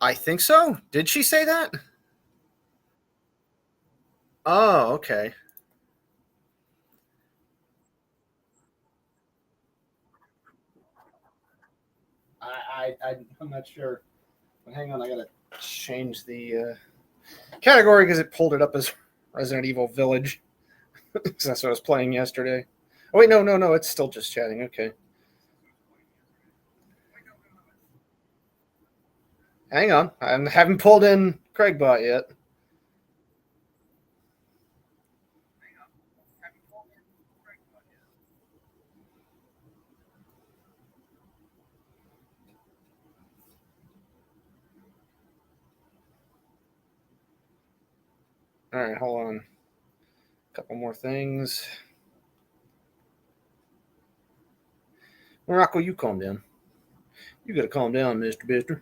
I think so. Did she say that? Oh, okay. I'm not sure. But hang on, I gotta change the category because it pulled it up as Resident Evil Village. That's what I was playing yesterday. Oh wait, no, it's still just chatting. Okay. Hang on, I haven't pulled in Craigbot yet. All right, hold on. A couple more things. Morocco, you calm down. You gotta calm down, Mr. Bister.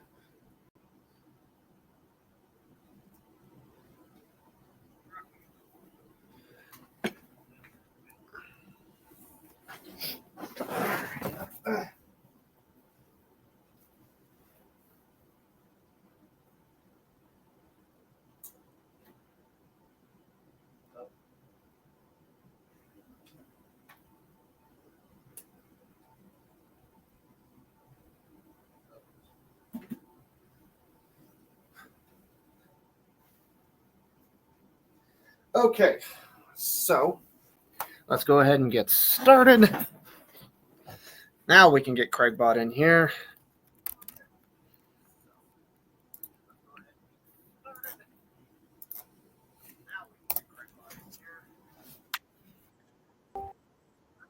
Okay, so let's go ahead and get started. Now we can get Craigbot in here.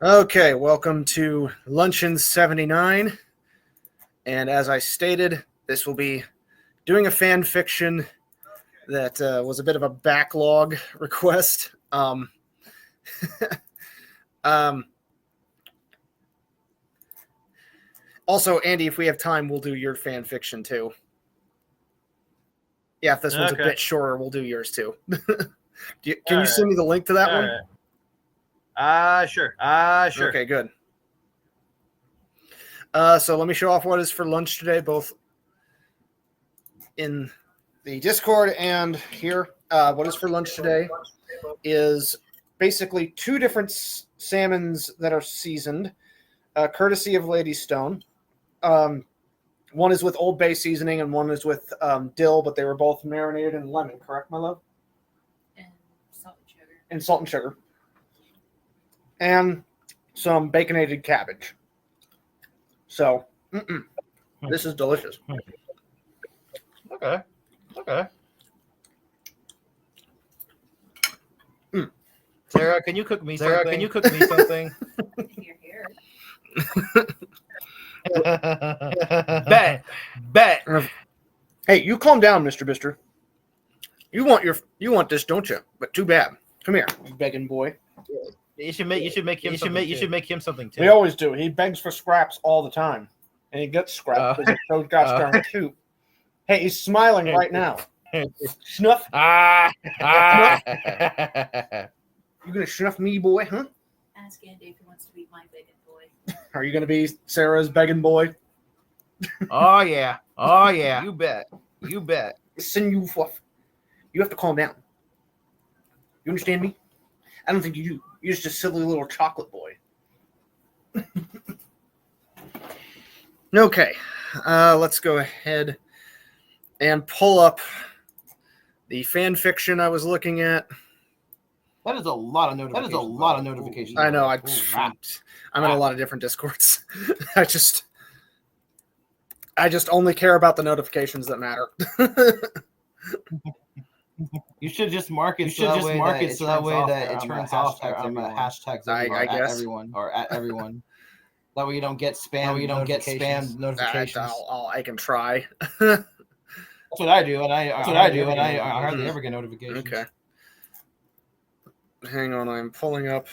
Okay, welcome to Luncheon 79. And as I stated, this will be doing a fan fiction that was a bit of a backlog request. Also, Andy, if we have time, we'll do your fan fiction too. Yeah, if this one's a bit shorter, we'll do yours too. Can you send me the link to that one? Sure. Okay, good. So let me show off what is for lunch today, both in the Discord and here. What is for lunch today is basically two different salmons that are seasoned, courtesy of Lady Stone. One is with Old Bay seasoning and one is with dill, but they were both marinated in lemon, correct, my love? And salt and sugar. And salt and sugar. And some baconated cabbage. So, this is delicious. Okay. Sarah, can you cook me something? You're here. Bet. Hey, you calm down, Mr. Bister. You want this, don't you? But too bad. Come here, you begging boy. You should make him something too. We always do. He begs for scraps all the time, and he gets scraps because he's so gosh darn cute. Hey, he's smiling right now. Snuff. You gonna snuff me, boy? Huh? Ask Andy if he wants to be my begging boy. Are you gonna be Sarah's begging boy? Oh yeah. You bet. Listen, you fluff. You have to calm down. You understand me? I don't think you do. You're just a silly little chocolate boy. Okay, let's go ahead and pull up the fan fiction I was looking at. That is a lot of notifications. I know. I'm in a lot of different Discords. I just only care about the notifications that matter. You should just mark it so that way that it turns off hashtags I guess. at everyone. That way you don't get spam. Notifications. I can try. That's what I do, and I hardly ever get notifications. Okay. Hang on, I'm pulling up.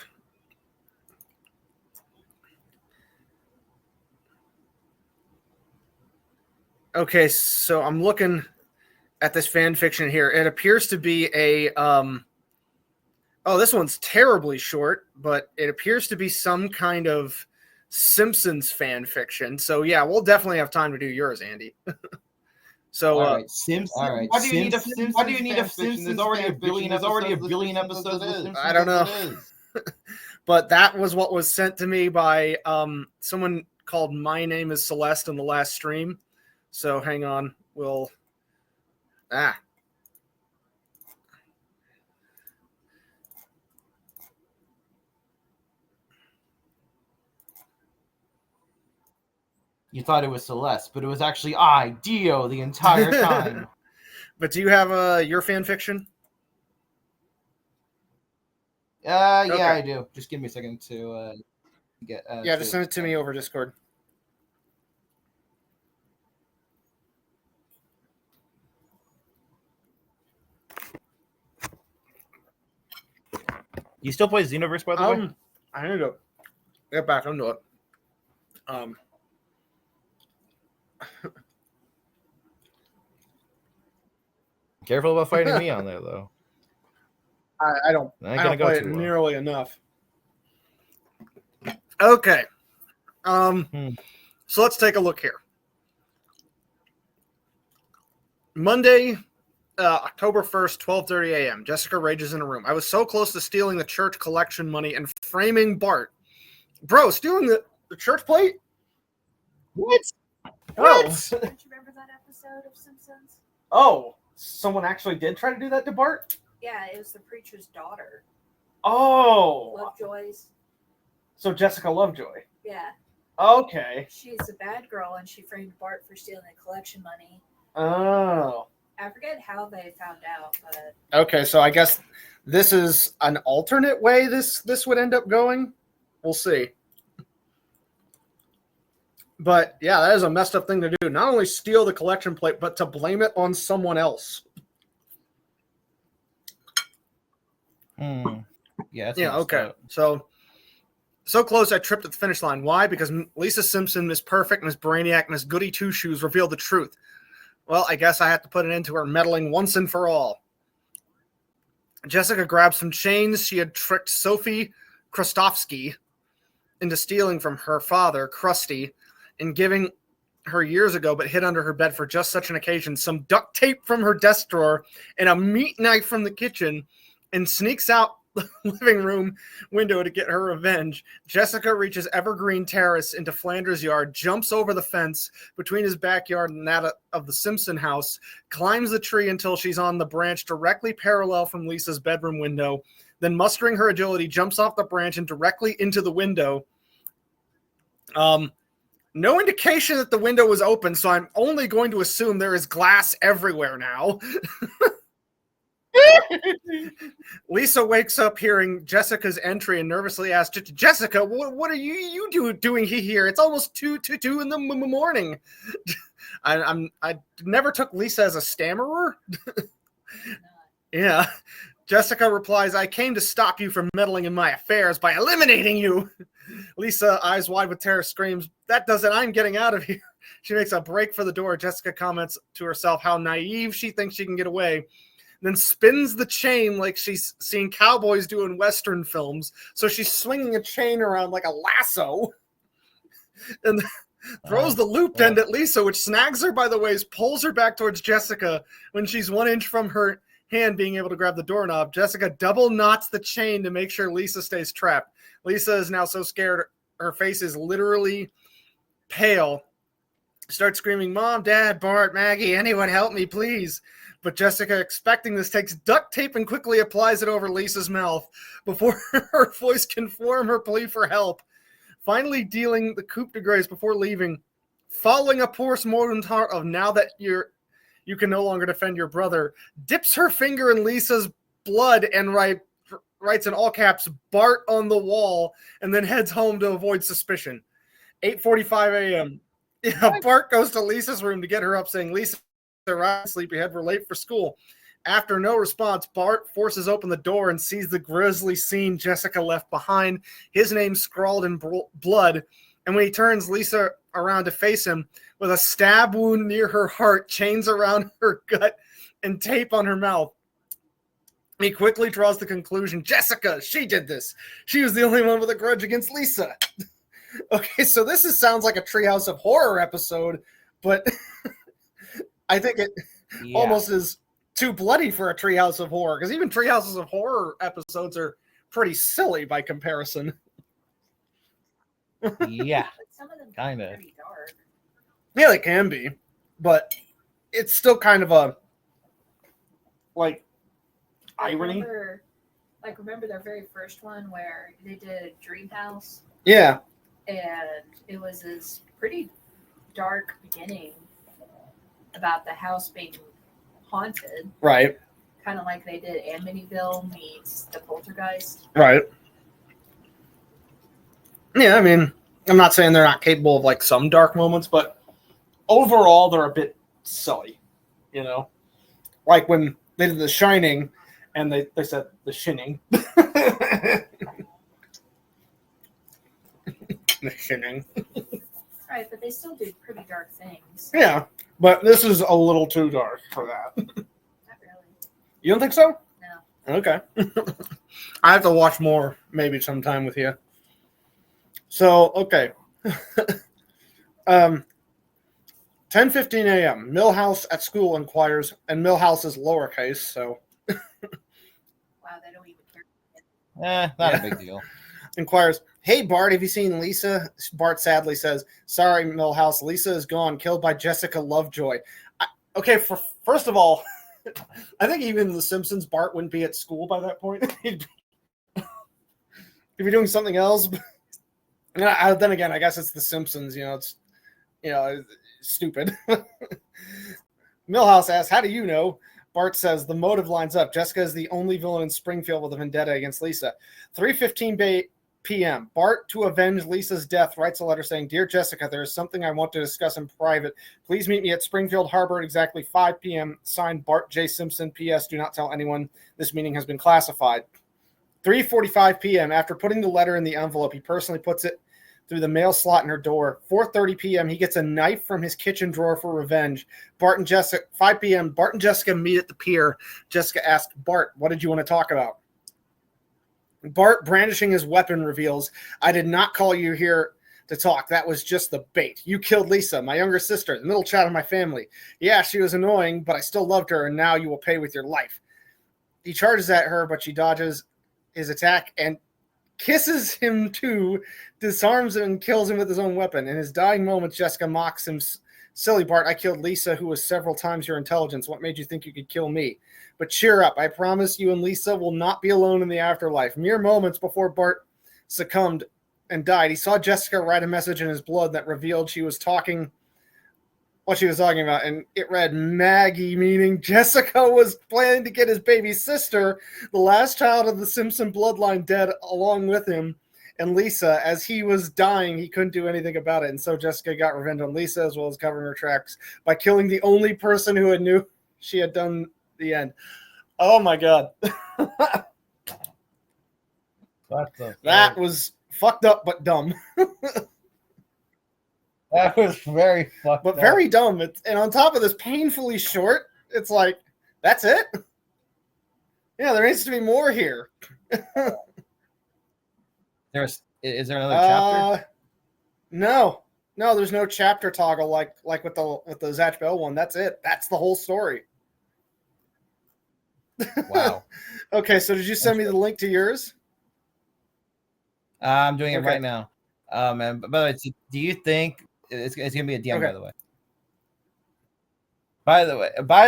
Okay, so I'm looking at this fan fiction here. It appears to be a this one's terribly short, but it appears to be some kind of Simpsons fan fiction. So yeah, we'll definitely have time to do yours, Andy. So, all right, Simpsons. All right, why do you need a Simpsons? Why do you need a Simpsons? There's already a billion. There's already a billion episodes. I don't know. But that was what was sent to me by someone called My Name is Celeste in the last stream. So hang on, You thought it was Celeste, but it was actually Dio the entire time. But do you have your fan fiction? Yeah, I do. Just give me a second to get. Just send it to me over Discord. You still play Xenoverse, by the way? I need to get back into it. Careful about fighting me on there, though. I don't play it nearly enough. Okay. So let's take a look here. Monday, October 1st, 12:30 a.m. Jessica rages in a room. I was so close to stealing the church collection money and framing Bart. Bro, stealing the church plate? What? Don't you remember that episode of Simpsons? Oh, someone actually did try to do that to Bart? Yeah, it was the preacher's daughter. Oh. Lovejoy's. So Jessica Lovejoy. Yeah. Okay. She's a bad girl, and she framed Bart for stealing the collection money. Oh. I forget how they found out, but... Okay, so I guess this is an alternate way this would end up going. We'll see. But, yeah, that is a messed up thing to do. Not only steal the collection plate, but to blame it on someone else. Yeah, okay. So close I tripped at the finish line. Why? Because Lisa Simpson, Miss Perfect, Miss Brainiac, Miss Goody Two-Shoes revealed the truth. Well, I guess I have to put an end to her meddling once and for all. Jessica grabbed some chains she had tricked Sophie Krostofsky into stealing from her father, Krusty, and giving her years ago, but hid under her bed for just such an occasion, some duct tape from her desk drawer and a meat knife from the kitchen, and sneaks out the living room window to get her revenge. Jessica reaches Evergreen Terrace into Flanders' yard, jumps over the fence between his backyard and that of the Simpson house, climbs the tree until she's on the branch directly parallel from Lisa's bedroom window, then mustering her agility, jumps off the branch and directly into the window. No indication that the window was open, so I'm only going to assume there is glass everywhere now. Lisa wakes up hearing Jessica's entry and nervously asks, Jessica, what are you doing here? It's almost 2 in the morning. I never took Lisa as a stammerer. Yeah. Jessica replies, I came to stop you from meddling in my affairs by eliminating you. Lisa, eyes wide with terror, screams, that does it, I'm getting out of here. She makes a break for the door. Jessica comments to herself how naive she thinks she can get away, then spins the chain like she's seen cowboys do in Western films. So she's swinging a chain around like a lasso and throws the looped end at Lisa, which snags her by the waist, pulls her back towards Jessica when she's 1 inch from her hand being able to grab the doorknob. Jessica double knots the chain to make sure Lisa stays trapped. Lisa is now so scared her face is literally pale. Starts screaming, Mom, Dad, Bart, Maggie, anyone help me, please. But Jessica, expecting this, takes duct tape and quickly applies it over Lisa's mouth before her voice can form her plea for help. Finally dealing the coup de grace before leaving, following a post-mortem of now that you can no longer defend your brother, dips her finger in Lisa's blood and writes in all caps, Bart on the wall, and then heads home to avoid suspicion. 8:45 a.m. Yeah, Bart goes to Lisa's room to get her up, saying, Lisa, sleepyhead, we're late for school. After no response, Bart forces open the door and sees the grisly scene Jessica left behind, his name scrawled in blood, and when he turns Lisa around to face him, with a stab wound near her heart, chains around her gut, and tape on her mouth, he quickly draws the conclusion, Jessica, she did this. She was the only one with a grudge against Lisa. Okay, so this sounds like a Treehouse of Horror episode, but I think it almost is too bloody for a Treehouse of Horror, because even Treehouses of Horror episodes are pretty silly by comparison. Yeah, But some of them Kinda. pretty dark. Yeah, they can be, but it's still kind of a like irony. Remember their very first one where they did Dream House, Yeah, and it was this pretty dark beginning about the house being haunted, right, kind of like they did Amityville meets the Poltergeist. right. Yeah, I mean, I'm not saying they're not capable of like some dark moments, but overall they're a bit silly, you know? Like when they did The Shining and they said The Shinning. The Shinning. Right, but they still do pretty dark things. Yeah, but this is a little too dark for that. Not really. You don't think so? No. Okay. I have to watch more maybe sometime with you. So, okay. 10:15 a.m. Millhouse at school inquires, and Millhouse is lowercase, so Wow, they don't even care. Not a big deal. inquires, "Hey Bart, have you seen Lisa?" Bart sadly says, "Sorry, Millhouse, Lisa is gone, killed by Jessica Lovejoy." First of all, I think even in The Simpsons, Bart wouldn't be at school by that point. He'd be doing something else. Then again, I guess it's The Simpsons. It's stupid. Millhouse asks, "How do you know?" Bart says, "The motive lines up. Jessica is the only villain in Springfield with a vendetta against Lisa." 3:15 p.m. Bart, to avenge Lisa's death, writes a letter saying, "Dear Jessica, there is something I want to discuss in private. Please meet me at Springfield Harbor at exactly 5 p.m. Signed, Bart J. Simpson. P.S. Do not tell anyone. This meeting has been classified." 3:45 p.m. After putting the letter in the envelope, he personally puts it through the mail slot in her door. 4:30 p.m. He gets a knife from his kitchen drawer for revenge. 5 p.m. Bart and Jessica meet at the pier. Jessica asks Bart, "What did you want to talk about?" Bart, brandishing his weapon, reveals, "I did not call you here to talk. That was just the bait. You killed Lisa, my younger sister, the middle child of my family. Yeah, she was annoying, but I still loved her, and now you will pay with your life." He charges at her, but she dodges his attack and kisses him too, disarms him, and kills him with his own weapon. In his dying moments, Jessica mocks him, "Silly Bart, I killed Lisa, who was several times your intelligence. What made you think you could kill me? But cheer up. I promise you and Lisa will not be alone in the afterlife." Mere moments before Bart succumbed and died, he saw Jessica write a message in his blood that revealed what she was talking about, and it read Maggie, meaning Jessica was planning to get his baby sister, the last child of the Simpson bloodline, dead along with him, and Lisa. As he was dying, he couldn't do anything about it, and so Jessica got revenge on Lisa as well as covering her tracks by killing the only person who knew she had done the end. Oh my god. That was fucked up but dumb. That was very fucked but up. very dumb. And on top of this, painfully short. It's like, that's it? Yeah, there needs to be more here. Is there another chapter? No, there's no chapter toggle like with the Zatch Bell one. That's it. That's the whole story. Wow. Okay, so did you send me the link to yours? I'm doing it right now. And by the way, do you think it's gonna be a DM? Okay. By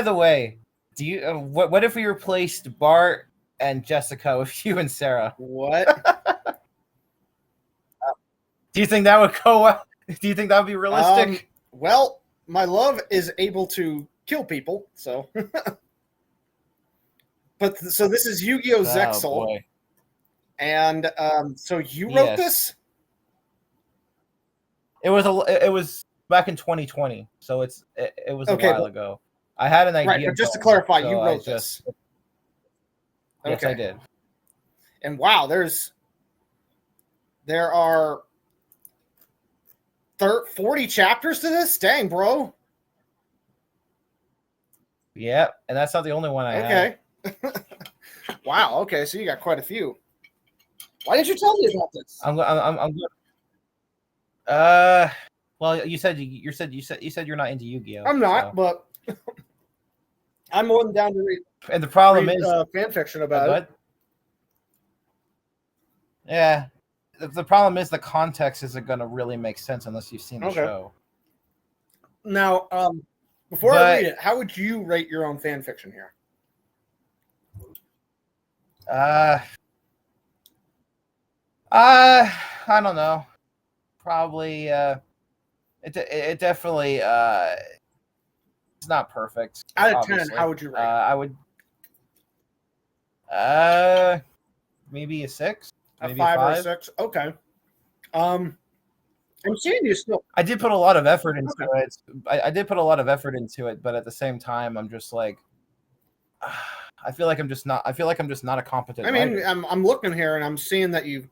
the way, do you what if we replaced Bart and Jessica with you and Sarah? What? Do you think that would go well? Do you think that would be realistic? Well, my love is able to kill people, so. But so this is Yu-Gi-Oh! Zexal, boy. and so you wrote this? It was back in 2020, so it was a while ago. I had an idea. Right, but just to clarify, you wrote this. Yes, I did. And wow, there are 40 chapters to this? Dang, bro. Yeah, and that's not the only one I had. Okay. Wow, okay, so you got quite a few. Why didn't you tell me about this? I'm well, you said you're not into Yu-Gi-Oh. I'm not, but I'm more than down to read. And the problem read, is fan fiction about it. Yeah, the problem is the context isn't going to really make sense unless you've seen the show. Now, before I read it, how would you rate your own fan fiction here? I don't know. Probably it definitely it's not perfect. Out of obviously. 10, how would you rate? I would maybe a 6, maybe a 5 or a 6. Okay. I'm seeing you still. I did put a lot of effort into it. I did put a lot of effort into it, but at the same time, I'm just like, I feel like I'm just not a competent. I mean, writer. I'm looking here and I'm seeing that you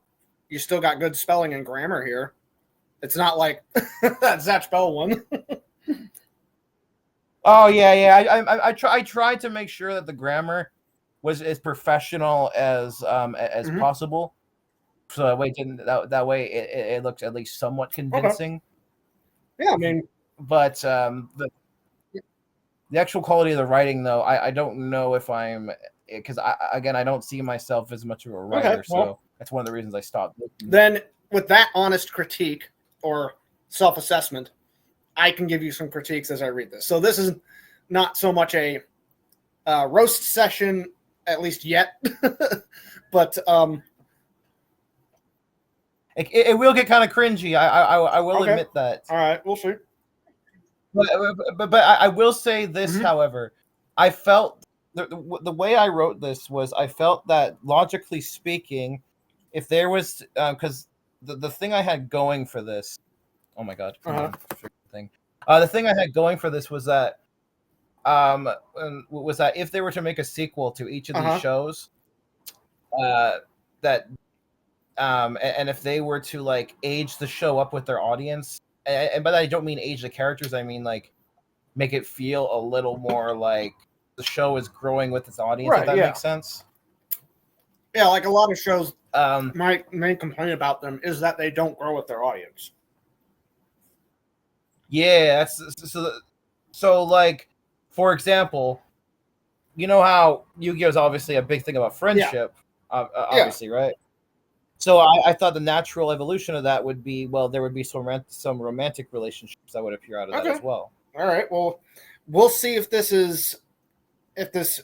still got good spelling and grammar here. It's not like that Zach Bell one. Oh yeah. I tried to make sure that the grammar was as professional as possible, so that way it looks at least somewhat convincing. Okay. Yeah, I mean, but the actual quality of the writing, though, I don't know if I'm, because I don't see myself as much of a writer, so that's one of the reasons I stopped looking. Then, with that honest critique or self-assessment, I can give you some critiques as I read this. So this is not so much a roast session, at least yet, but it will get kind of cringy. I will admit that. All right, we'll see. But I will say this, however, I felt the way I wrote this was I felt that, logically speaking, if there was because the thing I had going for this, oh my god, thing. The thing I had going for this was that if they were to make a sequel to each of these shows, and if they were to like age the show up with their audience, and by that I don't mean age the characters, I mean like make it feel a little more like the show is growing with its audience. If that makes sense. Yeah, like a lot of shows, my main complaint about them is that they don't grow with their audience. Yeah, that's so like, for example, you know how Yu-Gi-Oh is obviously a big thing about friendship, obviously, right? So I thought the natural evolution of that would be, well, there would be some romantic relationships that would appear out of that as well. All right, well, we'll see if this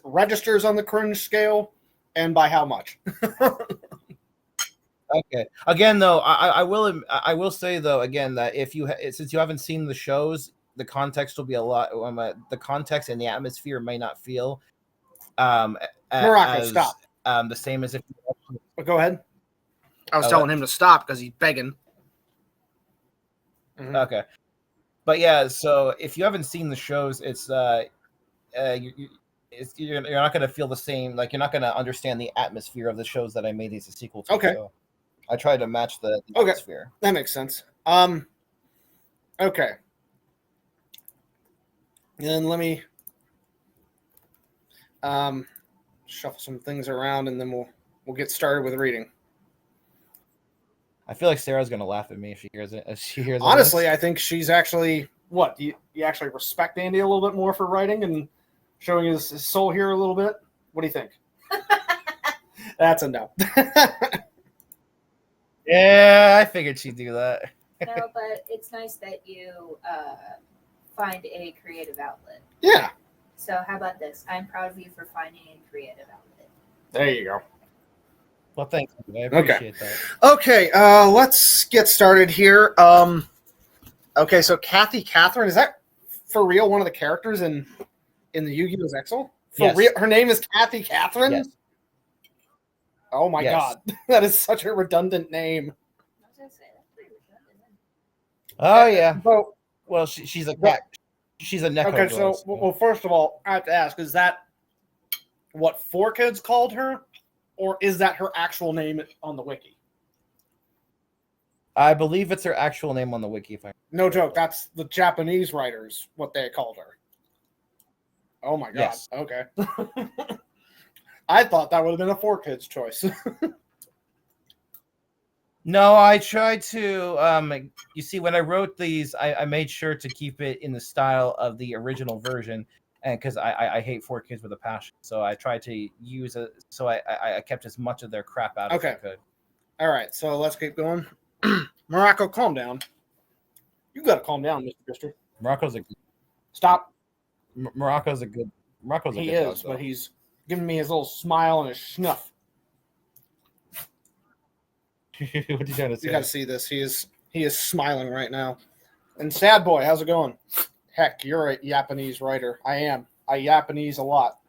registers on the cringe scale and by how much. Okay. Again, though, I will say though again that since you haven't seen the shows, the context will be a lot. The context and the atmosphere may not feel Morocco, stop. The same as if. Go ahead. I was telling him to stop because he's begging. Okay, but yeah. So if you haven't seen the shows, it's you're not going to feel the same. Like, you're not going to understand the atmosphere of the shows that I made these a sequel to. Okay. So I tried to match the atmosphere. That makes sense. Okay. Then let me shuffle some things around, and then we'll get started with reading. I feel like Sarah's gonna laugh at me if she hears it. Honestly, I think she's actually you actually respect Andy a little bit more for writing and showing his soul here a little bit. What do you think? That's a no. Yeah, I figured she'd do that. No, but it's nice that you find a creative outlet. Yeah. So how about this? I'm proud of you for finding a creative outlet. There you go. Well, thank you. I appreciate that. Okay, let's get started here. Okay, so Catherine, is that for real one of the characters in the Yu-Gi-Oh! Exile? For real? Her name is Catherine? Yes. Oh my god. That is such a redundant name. I was going to say, that's pretty redundant. Oh, yeah. Well, she's a cat. She's a Neko. Okay, so, well, first of all, I have to ask, is that what 4Kids called her? Or is that her actual name on the wiki? I believe it's her actual name on the wiki. No joke. That's the Japanese writers, what they called her. Oh my god. Yes. Okay. I thought that would have been a 4Kids choice. No, I tried to. You see, when I wrote these, I made sure to keep it in the style of the original version. and because I hate 4Kids with a passion, so I tried to use it. So I kept as much of their crap out as I could. All right, so let's keep going. Morocco, calm down. You got to calm down, Mr. Bister. Morocco's a Stop. Morocco's a good. Morocco's a He good is, dog, but he's giving me his little smile and his snuff. what are you trying to say? You got to see this. He is smiling right now. And Sad Boy, how's it going? Heck, you're a Japanese writer. I am. I Japanese a lot.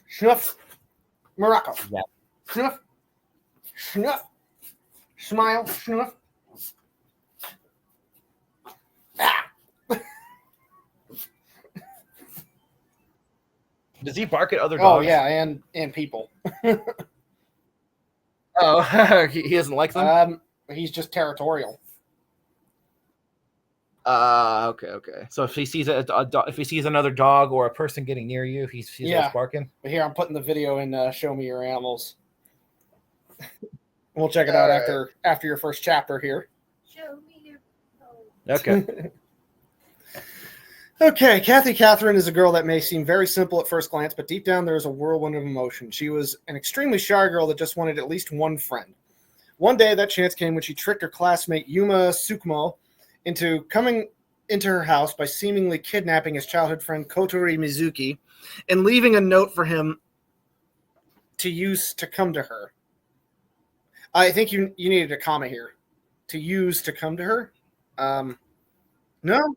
Snuff. Morocco. Yeah. Snuff. Snuff. Smile. Snuff. Ah. Does he bark at other dogs? Oh yeah, and people. Oh, he doesn't like them. He's just territorial. Okay. So if he sees if he sees another dog or a person getting near you, he's barking. But here, I'm putting the video in. Show me your animals. We'll check it out after your first chapter here. Show me your. Okay. Okay, Kathy Catherine is a girl that may seem very simple at first glance, but deep down there is a whirlwind of emotion. She was an extremely shy girl that just wanted at least one friend. One day, that chance came when she tricked her classmate Yuma Tsukumo into coming into her house by seemingly kidnapping his childhood friend Kotori Mizuki and leaving a note for him to use to come to her. I think you needed a comma here. To use to come to her? No?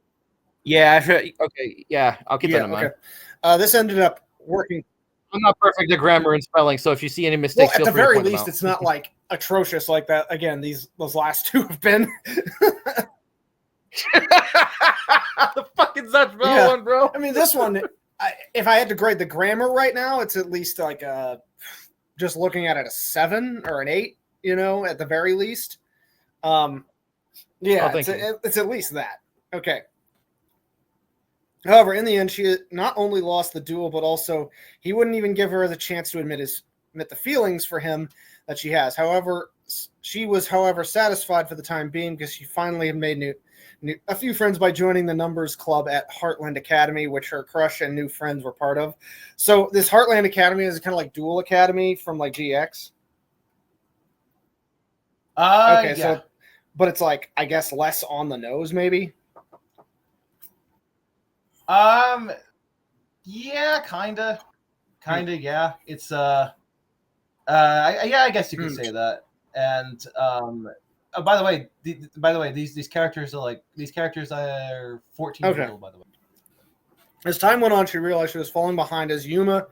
Yeah. Okay. Yeah. I'll keep that in mind. Okay. This ended up working. I'm not perfect at grammar and spelling, so if you see any mistakes, Well, at feel the free to very point them least, out. it's not like atrocious like that. Again, those last two have been. The fucking Dutch one, bro. I mean, this one, if I had to grade the grammar right now, it's at least like just looking at it, a 7 or an 8. At the very least. Yeah, it's at least that. Okay. However, in the end, she not only lost the duel, but also he wouldn't even give her the chance to admit the feelings for him that she has. However, she was satisfied for the time being because she finally had made a few friends by joining the numbers club at Heartland Academy, which her crush and new friends were part of. So this Heartland Academy is kind of like Dual Academy from like GX. Okay, yeah. But it's like, I guess, less on the nose, maybe. Yeah, kinda, yeah. It's I guess you could say that. And by the way, these characters are 14 years old, by the way. As time went on, she realized she was falling behind as Yuma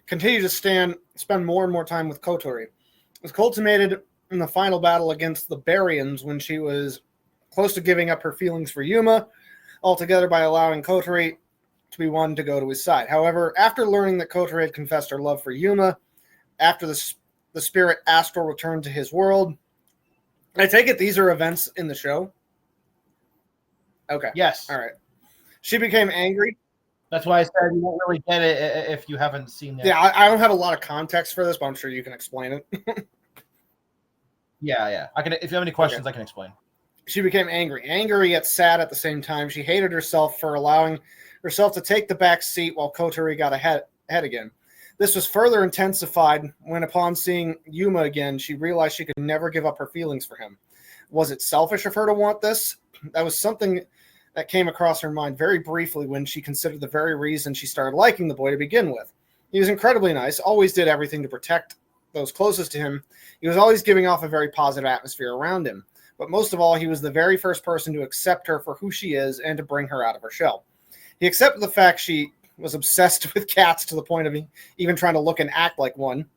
continued to spend more and more time with Kotori. It was culminated in the final battle against the Barians when she was close to giving up her feelings for Yuma altogether by allowing Kotori to be one to go to his side. However, after learning that Kotori had confessed her love for Yuma, after the spirit Astral returned to his world, I take it these are events in the show? Okay. Yes. All right. She became angry. That's why I said you won't really get it if you haven't seen it. Yeah, I don't have a lot of context for this, but I'm sure you can explain it. Yeah. I can. If you have any questions, I can explain. She became angry yet sad at the same time. She hated herself for allowing herself to take the back seat while Kotori got ahead again. This was further intensified when, upon seeing Yuma again, she realized she could never give up her feelings for him. Was it selfish of her to want this? That was something that came across her mind very briefly when she considered the very reason she started liking the boy to begin with. He was incredibly nice, always did everything to protect those closest to him. He was always giving off a very positive atmosphere around him. But most of all, he was the very first person to accept her for who she is and to bring her out of her shell. He accepted the fact she was obsessed with cats to the point of even trying to look and act like one.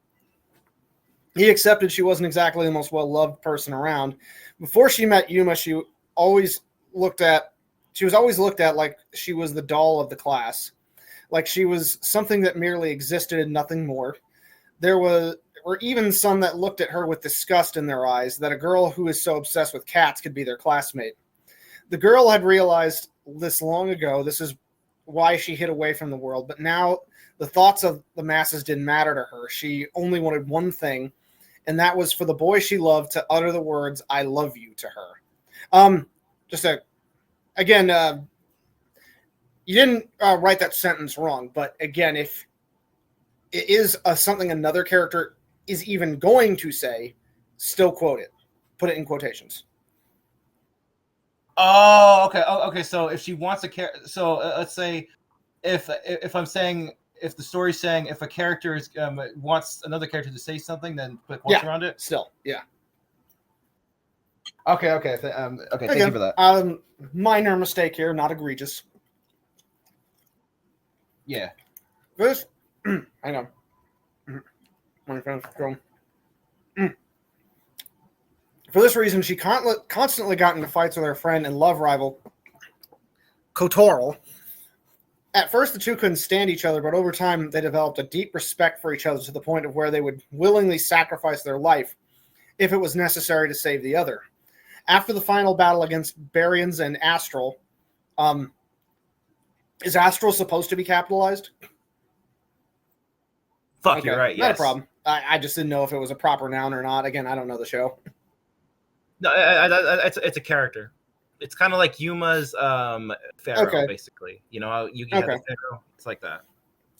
He accepted she wasn't exactly the most well-loved person around. Before she met Yuma, she was always looked at like she was the doll of the class, like she was something that merely existed and nothing more. There were even some that looked at her with disgust in their eyes, that a girl who is so obsessed with cats could be their classmate. The girl had realized this long ago. This is why she hid away from the world. But now the thoughts of the masses didn't matter to her. She only wanted one thing, and that was for the boy she loved to utter the words, "I love you," to her. You didn't write that sentence wrong, but again, if it is something another character is even going to say, still quote it. Put it in quotations. Oh, okay. Oh, okay. So if she wants a character, so let's say if I'm saying, if the story's saying if a character is wants another character to say something, then put quotes around it. Still, yeah. Okay. Okay. Okay. Thank you for that. Minor mistake here, not egregious. Yeah. This, hang on. My friend's going. For this reason, she constantly got into fights with her friend and love rival, Kotoril. At first, the two couldn't stand each other, but over time, they developed a deep respect for each other to the point of where they would willingly sacrifice their life if it was necessary to save the other. After the final battle against Baryons and Astral, is Astral supposed to be capitalized? Fuck, okay. You're right. Not yes. a problem. I just didn't know if it was a proper noun or not. Again, I don't know the show. No, it's a character. It's kind of like Yuma's Pharaoh, basically. You know how Yugi had the Pharaoh? It's like that.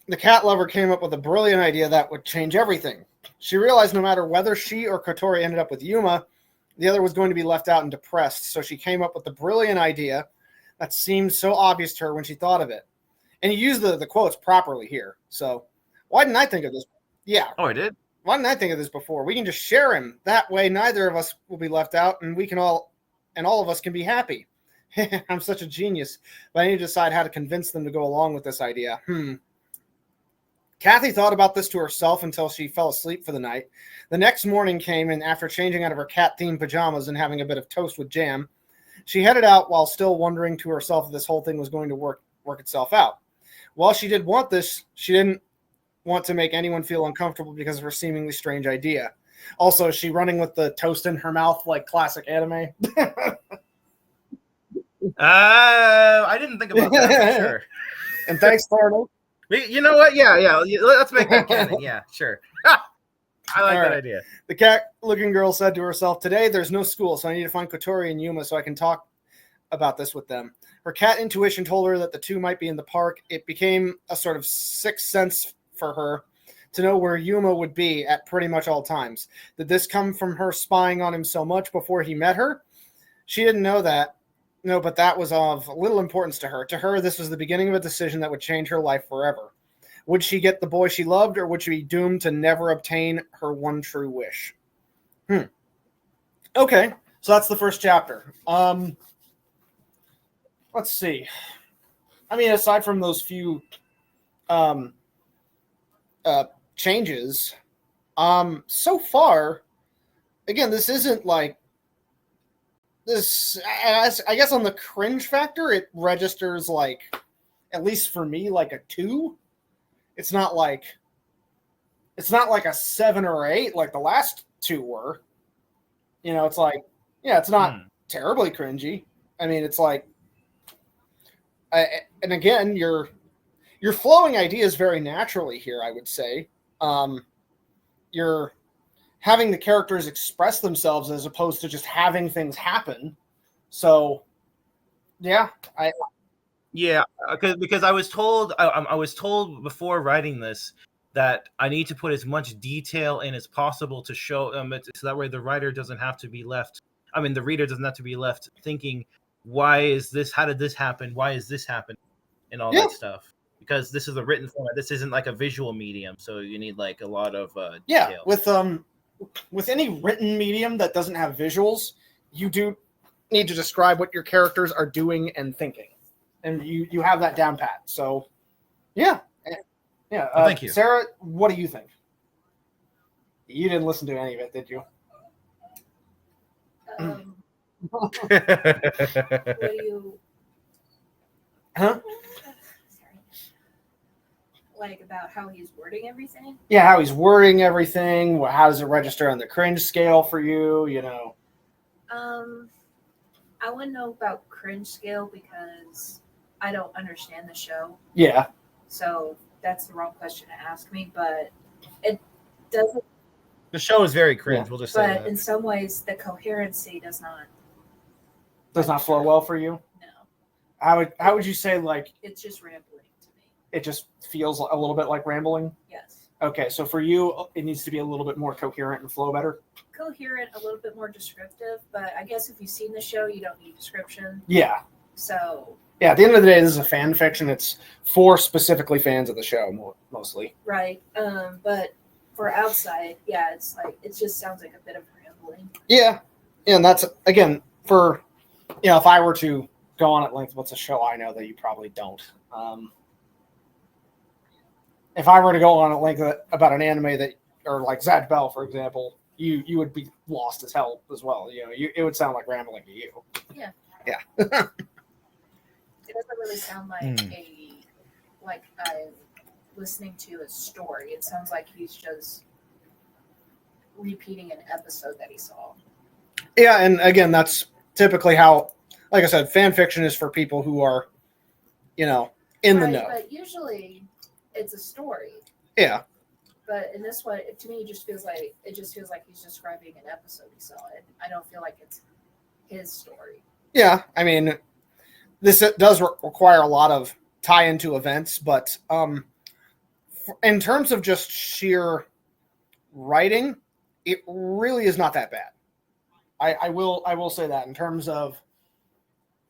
The cat lover came up with a brilliant idea that would change everything. She realized no matter whether she or Kotori ended up with Yuma, the other was going to be left out and depressed. So she came up with the brilliant idea that seemed so obvious to her when she thought of it. And you used the quotes properly here. So why didn't I think of this? Yeah. Oh, I did? Why didn't I think of this before? We can just share him. That way, neither of us will be left out, and we can all of us can be happy. I'm such a genius, but I need to decide how to convince them to go along with this idea. Kathy thought about this to herself until she fell asleep for the night. The next morning came, and after changing out of her cat-themed pajamas and having a bit of toast with jam, she headed out while still wondering to herself if this whole thing was going to work itself out. While she did want this, she didn't want to make anyone feel uncomfortable because of her seemingly strange idea. Also, is she running with the toast in her mouth like classic anime? I didn't think about that for sure. And thanks, Thorno. You know what? Yeah. Let's make that canon. Yeah, sure. I like that idea. The cat-looking girl said to herself, "Today there's no school, so I need to find Kotori and Yuma so I can talk about this with them." Her cat intuition told her that the two might be in the park. It became a sort of sixth sense for her to know where Yuma would be at pretty much all times. Did this come from her spying on him so much before he met her? She didn't know that. No, but that was of little importance to her. To her, this was the beginning of a decision that would change her life forever. Would she get the boy she loved, or would she be doomed to never obtain her one true wish? Okay, so that's the first chapter. Let's see. I mean, aside from those few changes, so far, again, this isn't like this. I guess on the cringe factor, it registers like, at least for me, like a 2. It's not like a 7 or 8 like the last 2 were. You know, it's like, yeah, it's not terribly cringy. I mean, it's like, and again, you're flowing ideas very naturally here, I would say. You're having the characters express themselves as opposed to just having things happen. So, yeah, because I was told before writing this that I need to put as much detail in as possible to show so that way the writer doesn't have to be left. I mean, the reader doesn't have to be left thinking, why is this? How did this happen? Why is this happen? And all that stuff. Because this is a written format. This isn't like a visual medium, so you need like a lot of detail. With any written medium that doesn't have visuals, you do need to describe what your characters are doing and thinking, and you have that down pat. So, yeah. Well, thank you, Sarah. What do you think? You didn't listen to any of it, did you? What do you? Huh? Sorry. Like about how he's wording everything? Yeah, how he's wording everything. How does it register on the cringe scale for you? You know. I wouldn't know about cringe scale because I don't understand the show. Yeah. So that's the wrong question to ask me, but it doesn't. The show is very cringe. Yeah. We'll just say that. But in some ways, the coherence does not flow well for you. No. how would you say, like, It's just rambling to me. it just feels a little bit like rambling? Yes. Okay, so for you, it needs to be a little bit more coherent and flow better? Coherent, a little bit more descriptive, but I guess if you've seen the show, you don't need description. Yeah. So. Yeah, at the end of the day, this is a fan fiction. It's for specifically fans of the show, mostly. Right. But for outside, yeah, it's like, it just sounds like a bit of rambling. Yeah. And that's, again, for, if I were to go on at length, what's a show I know that you probably don't? If I were to go on at length about an anime that, or like Zatch Bell, for example, you would be lost as hell as well. It would sound like rambling to you. Yeah. Yeah. It doesn't really sound like I'm listening to a story. It sounds like he's just repeating an episode that he saw. Yeah, and again, that's typically how, like I said, fan fiction is for people who are, in the know. But usually it's a story. Yeah. But in this one, to me, it just feels like he's describing an episode he saw. And I don't feel like it's his story. Yeah, I mean, this does require a lot of tie into events, but in terms of just sheer writing, it really is not that bad. I will say that in terms of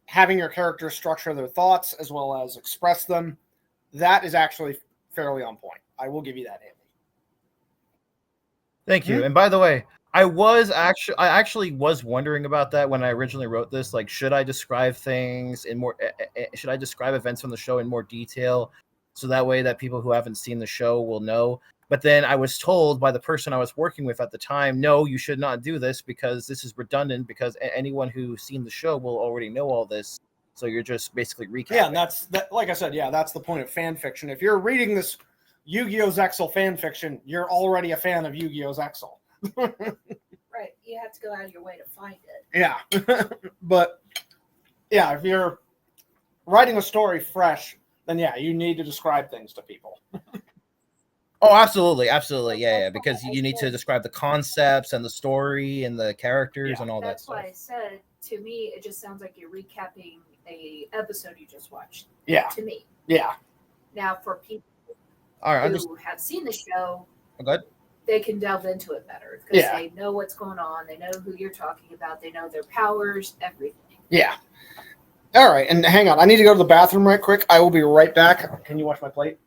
having your characters structure their thoughts as well as express them, that is actually fairly on point. I will give you that, Andy. Thank you. Mm-hmm. And by the way, I actually was wondering about that when I originally wrote this. Like, should I describe things in more? Should I describe events from the show in more detail, so that way that people who haven't seen the show will know? But then I was told by the person I was working with at the time, no, you should not do this because this is redundant. Because anyone who's seen the show will already know all this. So you're just basically recapping. Yeah, and that's like I said. Yeah, that's the point of fan fiction. If you're reading this Yu-Gi-Oh! Zexal fan fiction, you're already a fan of Yu-Gi-Oh! Zexal. Right. You have to go out of your way to find it. Yeah. But yeah, if you're writing a story fresh, then yeah, you need to describe things to people. Oh, absolutely. Yeah, because you need to describe the concepts and the story and the characters and all that stuff. That's why I said, to me, it just sounds like you're recapping a episode you just watched. Yeah. To me. Yeah. Now, for people who have seen the show, they can delve into it better because they know what's going on. They know who you're talking about. They know their powers, everything. Yeah. All right. And hang on. I need to go to the bathroom right quick. I will be right back. Can you watch my plate?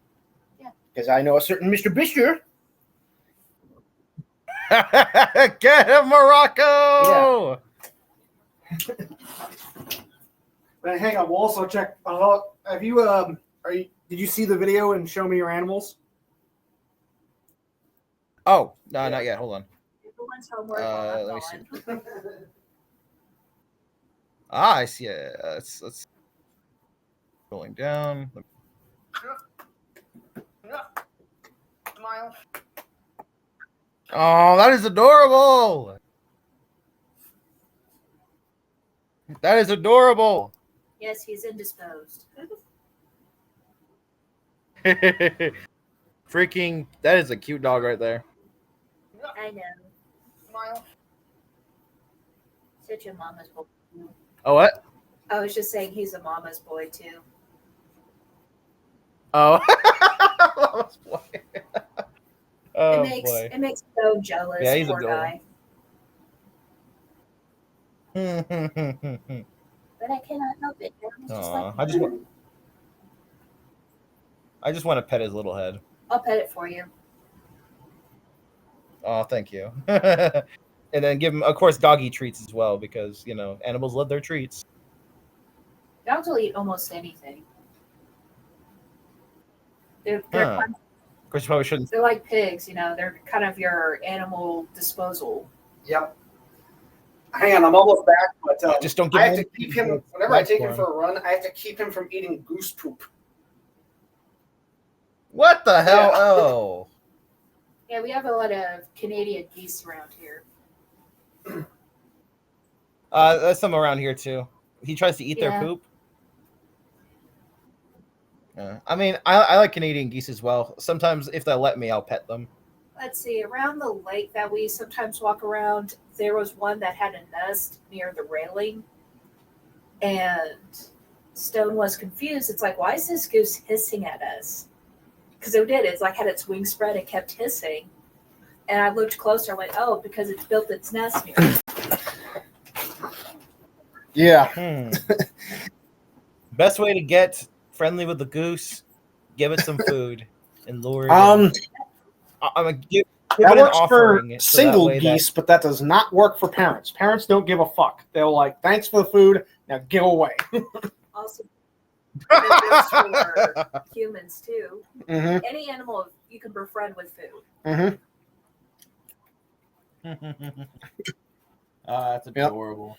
Yeah. Because I know a certain Mr. Bisher. Get him, Morocco! Yeah. But hang on. We'll also check. Have you, did you see the video and show me your animals? Oh, no, not yet. Hold on. Let me see. I see it. Let's going down. Smile. Oh, that is adorable. That is adorable. Yes, he's indisposed. Freaking, that is a cute dog right there. I know. Smile. Such a mama's boy. Oh, what? I was just saying he's a mama's boy too. Oh. Mama's boy. Oh, it makes me so jealous. Yeah, he's poor adorable. guy. But I cannot help it. I just want to pet his little head. I'll pet it for you. Oh, thank you. And then give him, of course, doggy treats as well, because, animals love their treats. Dogs will eat almost anything. They're Of course, you probably shouldn't. They're like pigs, they're kind of your animal disposal. Yep. Hang on, I'm almost back, but just don't give I have to keep him, whenever I take him for a run, I have to keep him from eating goose poop. What the hell? Yeah. Oh. Yeah, we have a lot of Canadian geese around here. There's some around here too. He tries to eat their poop. I mean, I like Canadian geese as well. Sometimes, if they'll let me, I'll pet them. Let's see. Around the lake that we sometimes walk around, there was one that had a nest near the railing, and Stone was confused. It's like, why is this goose hissing at us? Because it did. It's like had its wings spread and kept hissing. And I looked closer. I went, oh, because it's built its nest here. Yeah. Best way to get friendly with the goose, give it some food and lure it That works for single geese, but that does not work for parents. Parents don't give a fuck. They'll like, thanks for the food. Now give away. Also, it goes for humans too. Mm-hmm. Any animal you can befriend with food. Mm-hmm. That's adorable.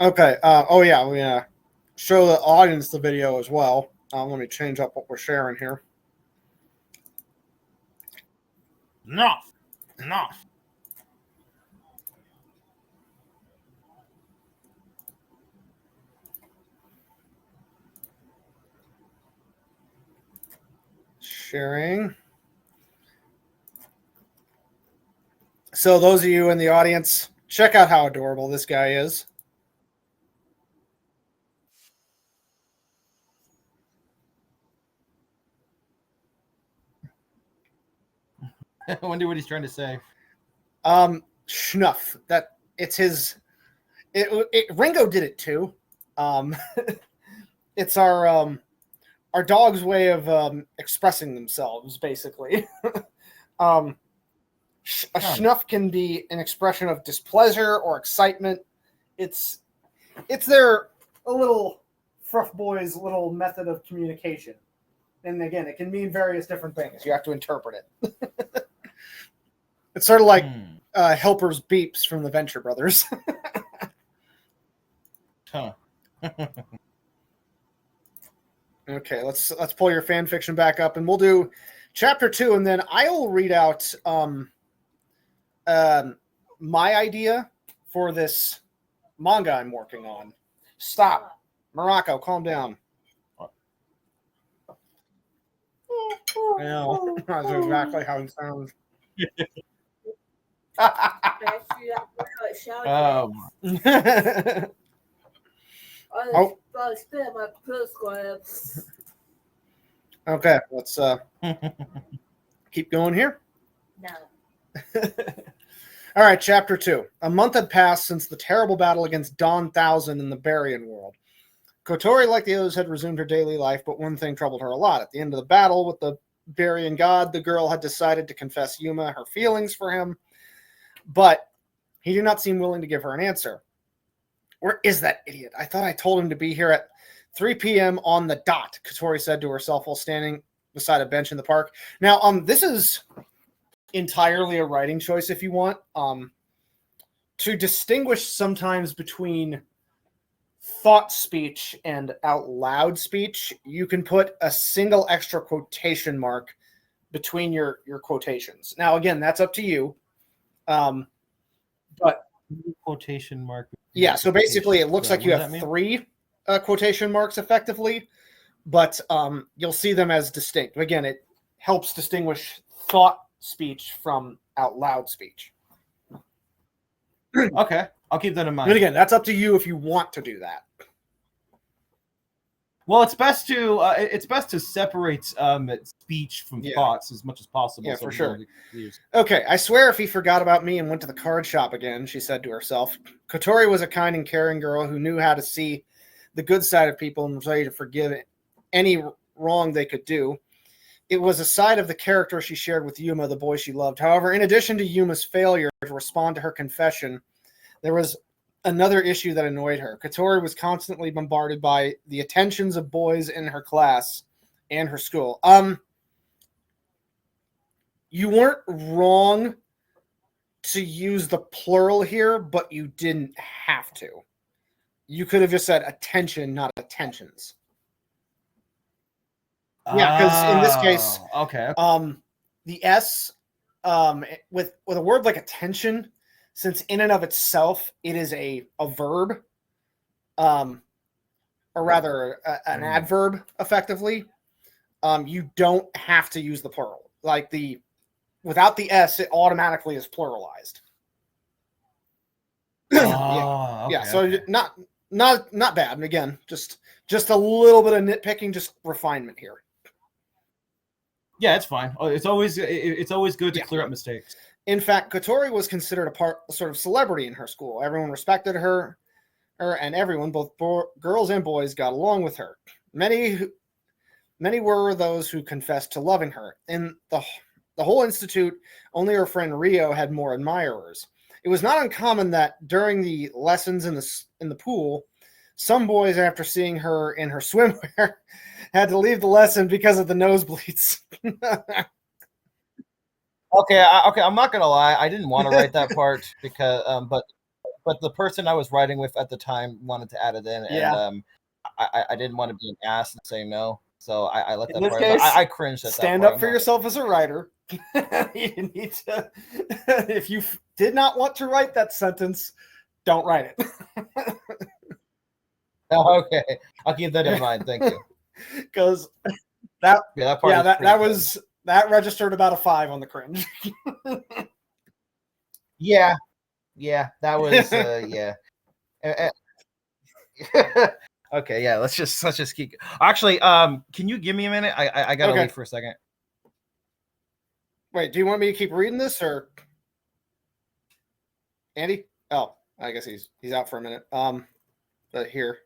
Okay. Oh yeah, we're gonna show the audience the video as well. Let me change up what we're sharing here. No. Sharing. So those of you in the audience, check out how adorable this guy is. I wonder what he's trying to say. Schnuff. That it's his. Ringo did it too. It's our dog's way of expressing themselves, basically. A schnuff can be an expression of displeasure or excitement. It's their a little fruff boy's little method of communication. And again, it can mean various different things. You have to interpret it. It's sort of like Helper's beeps from the Venture Brothers. Huh. Okay, let's pull your fan fiction back up, and we'll do chapter 2, and then I'll read out my idea for this manga I'm working on. Stop, Morocco, calm down. I know, that's exactly how it sounds. Oh. Okay, let's keep going here. No. All right, chapter 2. A month had passed since the terrible battle against Dawn 1000 in the Barian world. Kotori, like the others, had resumed her daily life, but one thing troubled her a lot. At the end of the battle with the Barian god, the girl had decided to confess Yuma her feelings for him, but he did not seem willing to give her an answer. Where is that idiot? I thought I told him to be here at 3 p.m. on the dot, Kotori said to herself while standing beside a bench in the park. Now, this is entirely a writing choice if you want. To distinguish sometimes between thought speech and out loud speech, you can put a single extra quotation mark between your quotations. Now, again, that's up to you. But quotation mark. Yeah, so basically it looks like you have 3 quotation marks effectively, but you'll see them as distinct. Again, it helps distinguish thought speech from out loud speech. Okay, I'll keep that in mind. And again, that's up to you if you want to do that. Well, it's best to separate speech from thoughts as much as possible. Yeah, for sure. Okay, I swear if he forgot about me and went to the card shop again, she said to herself. Kotori was a kind and caring girl who knew how to see the good side of people and was ready to forgive any wrong they could do. It was a side of the character she shared with Yuma, the boy she loved. However, in addition to Yuma's failure to respond to her confession, there was another issue that annoyed her. Kotori was constantly bombarded by the attentions of boys in her class and her school. You weren't wrong to use the plural here, but you didn't have to. You could have just said attention, not attentions. Yeah, because in this case, okay. The S, with a word like attention, since in and of itself it is a verb, or rather an adverb, effectively, you don't have to use the plural. Like without the S, it automatically is pluralized. Okay, So not bad. And again, just a little bit of nitpicking, just refinement here. Yeah, it's fine. It's always good to clear up mistakes. In fact, Kotori was considered a sort of celebrity in her school. Everyone respected her, and everyone, both girls and boys, got along with her. Many were those who confessed to loving her. In the whole institute, only her friend Rio had more admirers. It was not uncommon that during the lessons in the pool, some boys, after seeing her in her swimwear, had to leave the lesson because of the nosebleeds. Okay, I'm not gonna lie. I didn't want to write that part because, but the person I was writing with at the time wanted to add it in, and I didn't want to be an ass and say no, so I let that part. Case, I cringed at that. Stand up for yourself as a writer. You need to. If you did not want to write that sentence, don't write it. Okay, I'll keep that in mind. Thank you. Because that registered about a 5 on the cringe. Yeah, that was yeah. Okay, yeah. Let's just keep. Actually, can you give me a minute? I gotta leave for a second. Wait, do you want me to keep reading this or Andy? Oh, I guess he's out for a minute. But here.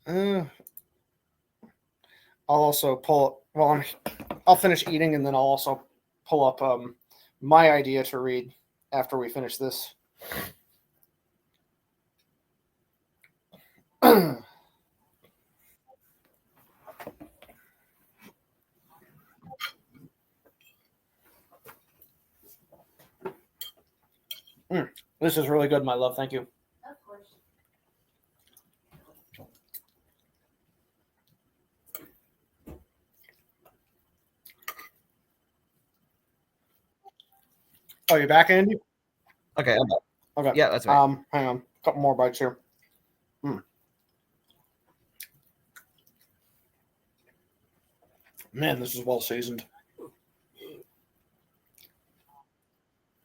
I'll also pull. Well, I'll finish eating and then I'll also pull up my idea to read after we finish this. This is really good, my love. Thank you. Of course. Oh, you're back, Andy? Okay, I'm back. Okay. Yeah, that's right. Hang on. A couple more bites here. Man, this is well seasoned.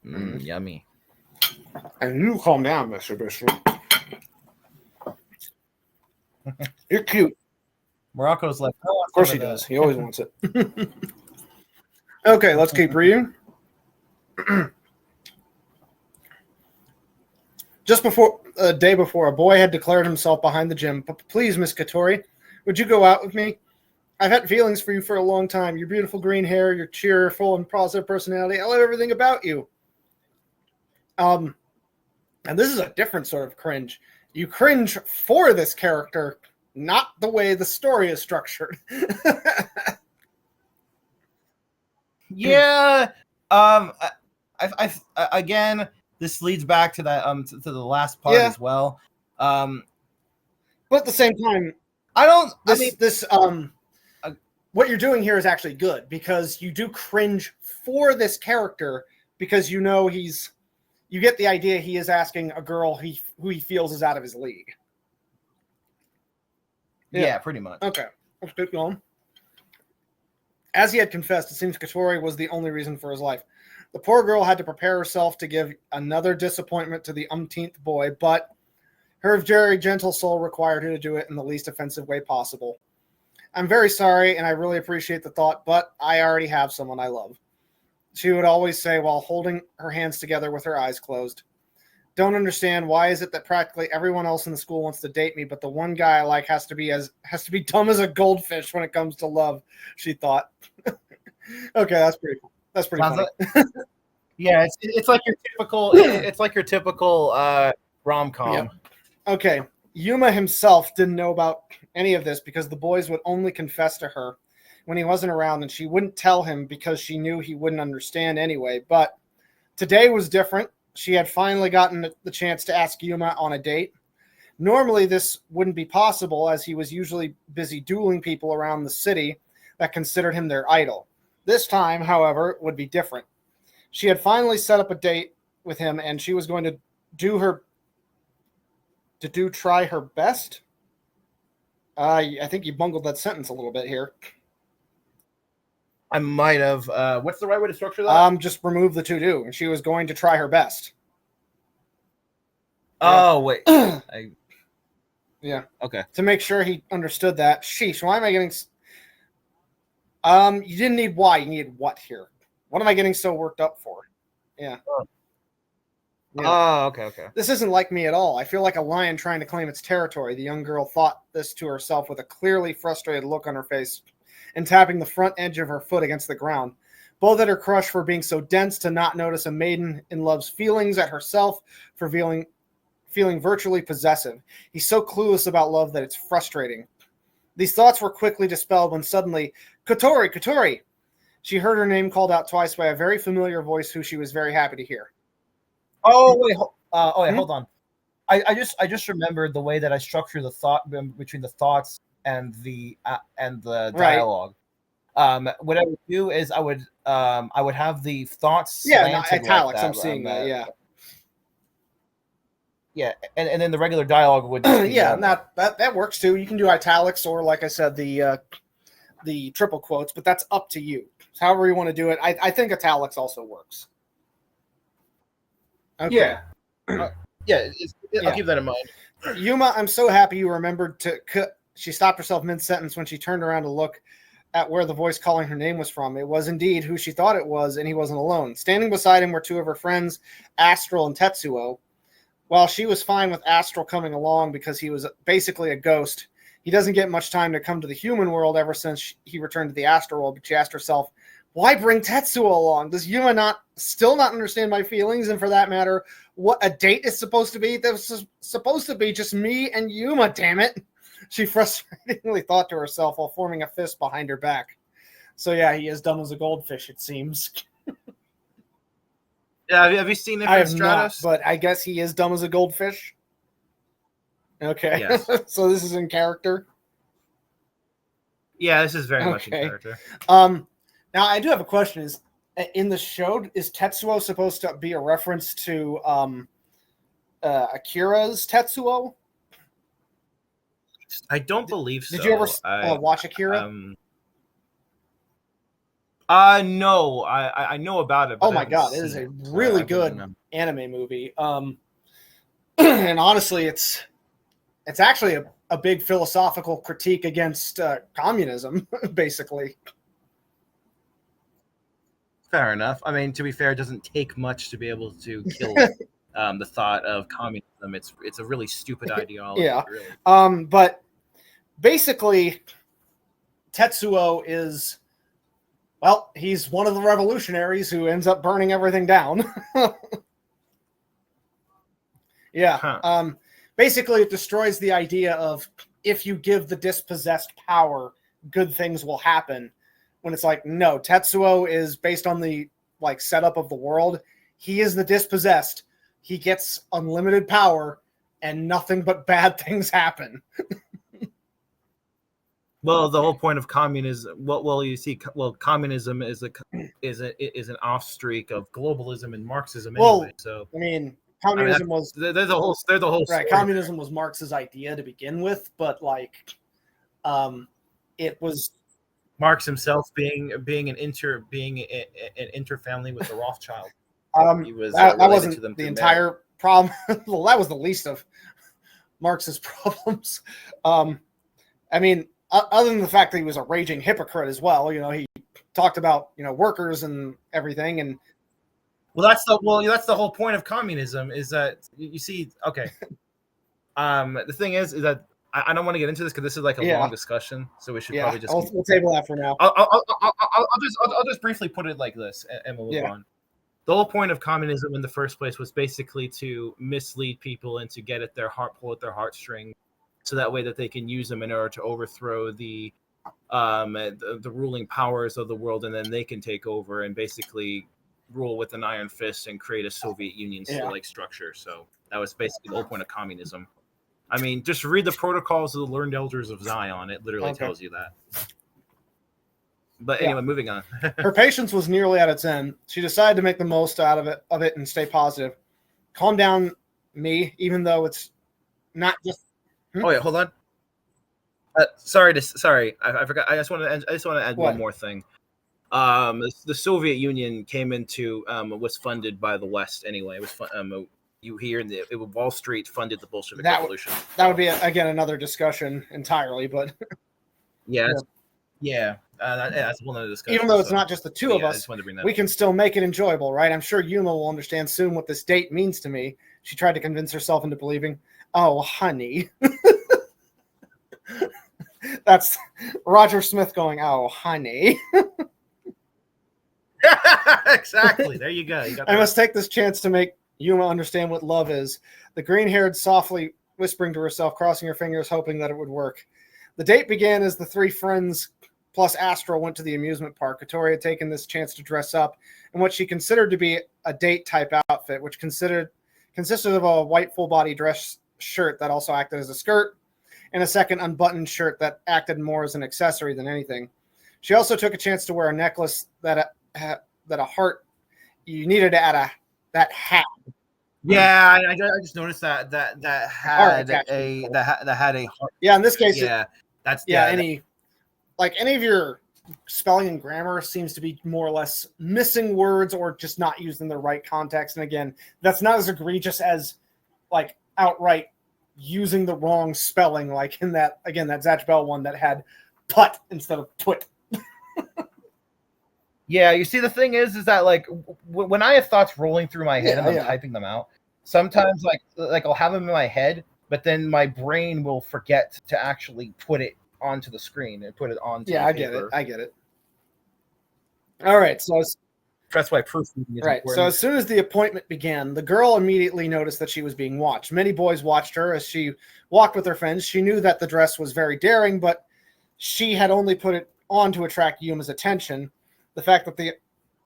Yummy. And you calm down, Mr. Bishop. You're cute. Morocco's like, oh, of course he does. He always wants it. Okay, let's keep reading. Just before a day before, a boy had declared himself behind the gym. Please, Miss Kotori, would you go out with me? I've had feelings for you for a long time. Your beautiful green hair, your cheerful and positive personality. I love everything about you. And this is a different sort of cringe. You cringe for this character, not the way the story is structured. Yeah. Again, this leads back to that to the last part as well. But at the same time, what you're doing here is actually good because you do cringe for this character because you know you get the idea he is asking a girl who he feels is out of his league. Yeah, pretty much. Okay, let's keep going. As he had confessed, it seems Kotori was the only reason for his life. The poor girl had to prepare herself to give another disappointment to the umpteenth boy, but her very gentle soul required her to do it in the least offensive way possible. I'm very sorry, and I really appreciate the thought, but I already have someone I love. She would always say while holding her hands together with her eyes closed. Don't understand why is it that practically everyone else in the school wants to date me, but the one guy I like has to be dumb as a goldfish when it comes to love, she thought. Okay, that's pretty cool. That's pretty funny. Yeah, it's like your typical rom-com. Yep. Okay. Yuma himself didn't know about any of this because the boys would only confess to her when he wasn't around, and she wouldn't tell him because she knew he wouldn't understand anyway. But today was different. She had finally gotten the chance to ask Yuma on a date. Normally, this wouldn't be possible as he was usually busy dueling people around the city that considered him their idol. This time, however, would be different. She had finally set up a date with him, and she was going to try her best. I think you bungled that sentence a little bit here. I might have. What's the right way to structure that? Just remove the to-do, and she was going to try her best. Oh, wait. Yeah. Okay. To make sure he understood that. Sheesh, why am I getting... you didn't need why, you needed what here. What am I getting so worked up for? Yeah. Oh, okay. This isn't like me at all. I feel like a lion trying to claim its territory. The young girl thought this to herself with a clearly frustrated look on her face and tapping the front edge of her foot against the ground. Both at her crush for being so dense to not notice a maiden in love's feelings, at herself for feeling virtually possessive. He's so clueless about love that it's frustrating. These thoughts were quickly dispelled when suddenly, Kotori, Kotori! She heard her name called out twice by a very familiar voice who she was very happy to hear. Oh wait, hold on. I just remembered the way that I structure the thought between the thoughts and the dialogue. Right. What I would do is I would have the thoughts. Italics. Like that, I'm seeing that. Yeah. Yeah, and then the regular dialogue would. Yeah, and that works too. You can do italics or, like I said, the triple quotes, but that's up to you. However you want to do it. I think italics also works. Okay. Yeah. I'll keep that in mind. Yuma, I'm so happy you remembered to cut. She stopped herself mid-sentence when she turned around to look at where the voice calling her name was from. It was indeed who she thought it was, and he wasn't alone. Standing beside him were two of her friends, Astral and Tetsuo. While she was fine with Astral coming along because he was basically a ghost, he doesn't get much time to come to the human world ever since he returned to the astral world, but she asked herself, why bring Tetsuo along? Does Yuma still not understand my feelings? And for that matter, what a date is supposed to be? That was supposed to be just me and Yuma, damn it. She frustratingly thought to herself while forming a fist behind her back. So yeah, he is dumb as a goldfish, it seems. Yeah, have you seen I have not, but I guess he is dumb as a goldfish. Okay. Yes. So this is in character? Yeah, this is very much in character. Now, I do have a question. Is in the show, is Tetsuo supposed to be a reference to Akira's Tetsuo? I don't believe so. Did you ever watch Akira? No. I know about it. But oh my god, it is a really good anime movie. And honestly, it's actually a big philosophical critique against communism, basically. Fair enough. I mean, to be fair, it doesn't take much to be able to kill the thought of communism. It's a really stupid ideology. Yeah. Really. But basically, Tetsuo is, well, he's one of the revolutionaries who ends up burning everything down. Yeah. Huh. Basically, it destroys the idea of if you give the dispossessed power, good things will happen. When it's like, no, Tetsuo is based on the setup of the world. He is the dispossessed. He gets unlimited power, and nothing but bad things happen. Well, the whole point of communism. Communism is an off streak of globalism and Marxism anyway. So I mean, communism was they're the whole right. Story. Communism was Marx's idea to begin with, but it was. Marx himself being an interfamily with the Rothschild. He was that wasn't to them the entire problem. Well, that was the least of Marx's problems. I mean, other than the fact that he was a raging hypocrite as well. He talked about workers and everything, and that's the whole point of communism is that you see. Okay, the thing is that. I don't want to get into this because this is a long discussion, so we should probably just. We'll table that for now. I'll just briefly put it like this, and we'll move on. The whole point of communism in the first place was basically to mislead people and to pull at their heartstrings, so that way that they can use them in order to overthrow the ruling powers of the world, and then they can take over and basically rule with an iron fist and create a Soviet Union structure. So that was basically the whole point of communism. I mean, just read the Protocols of the Learned Elders of Zion. It literally tells you that. But anyway, moving on. Her patience was nearly at its end. She decided to make the most out of it and stay positive. Calm down, me, even though it's not just. Oh wait, hold on. Sorry, I forgot. I just want to add one more thing. The Soviet Union came into was funded by the West anyway. It was you hear Wall Street funded the Bolshevik Revolution. That would be again another discussion entirely, but that's one of the discussions. Even though it's not just the two of us, we can still make it enjoyable, right? I'm sure Yuma will understand soon what this date means to me. She tried to convince herself into believing. Oh, honey. That's Roger Smith going, oh, honey. Exactly. There you go. I must take this chance to make Yuma understand what love is. The green-haired softly whispering to herself, crossing her fingers, hoping that it would work. The date began as the three friends plus Astral went to the amusement park. Katori had taken this chance to dress up in what she considered to be a date-type outfit, which consisted of a white full-body dress shirt that also acted as a skirt, and a second unbuttoned shirt that acted more as an accessory than anything. She also took a chance to wear a necklace that a heart you needed to add that hat. Yeah, I just noticed that had a heart. Yeah, in this case, any of your spelling and grammar seems to be more or less missing words or just not used in the right context. And again, that's not as egregious as like outright using the wrong spelling, like in that Zatch Bell one that had put instead of put. Yeah, you see, the thing is that like when I have thoughts rolling through my head and I'm typing them out, sometimes like I'll have them in my head, but then my brain will forget to actually put it onto the screen and put it onto the paper. I get it. All right, so that's why proofreading is important. So as soon as the appointment began, the girl immediately noticed that she was being watched. Many boys watched her as she walked with her friends. She knew that the dress was very daring, but she had only put it on to attract Yuma's attention. The fact that the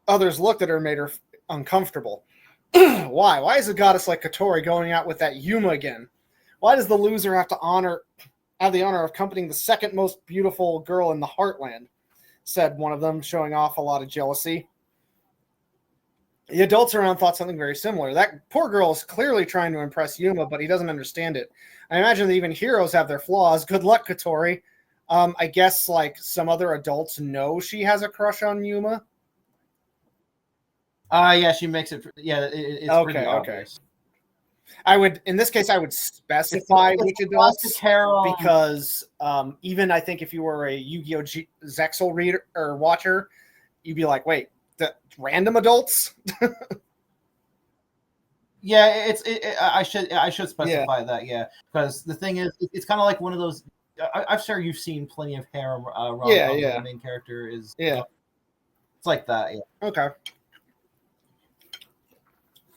others looked at her made her uncomfortable. Why? Why is a goddess like Katori going out with that Yuma again? Why does the loser have the honor of accompanying the second most beautiful girl in the Heartland? Said one of them, showing off a lot of jealousy. The adults around thought something very similar. That poor girl is clearly trying to impress Yuma, but he doesn't understand it. I imagine that even heroes have their flaws. Good luck, Katori. I guess like some other adults know she has a crush on Yuma. Yeah, she makes it. Yeah, it's pretty obvious. I would specify which adults, because even I think if you were a Yu-Gi-Oh! Zexal reader or watcher, you'd be like, wait, the random adults? Yeah, I should specify that. Yeah, because the thing is, it's kind of like one of those. I'm sure you've seen plenty of harem. The main character is. Yeah, it's like that. Yeah. Okay.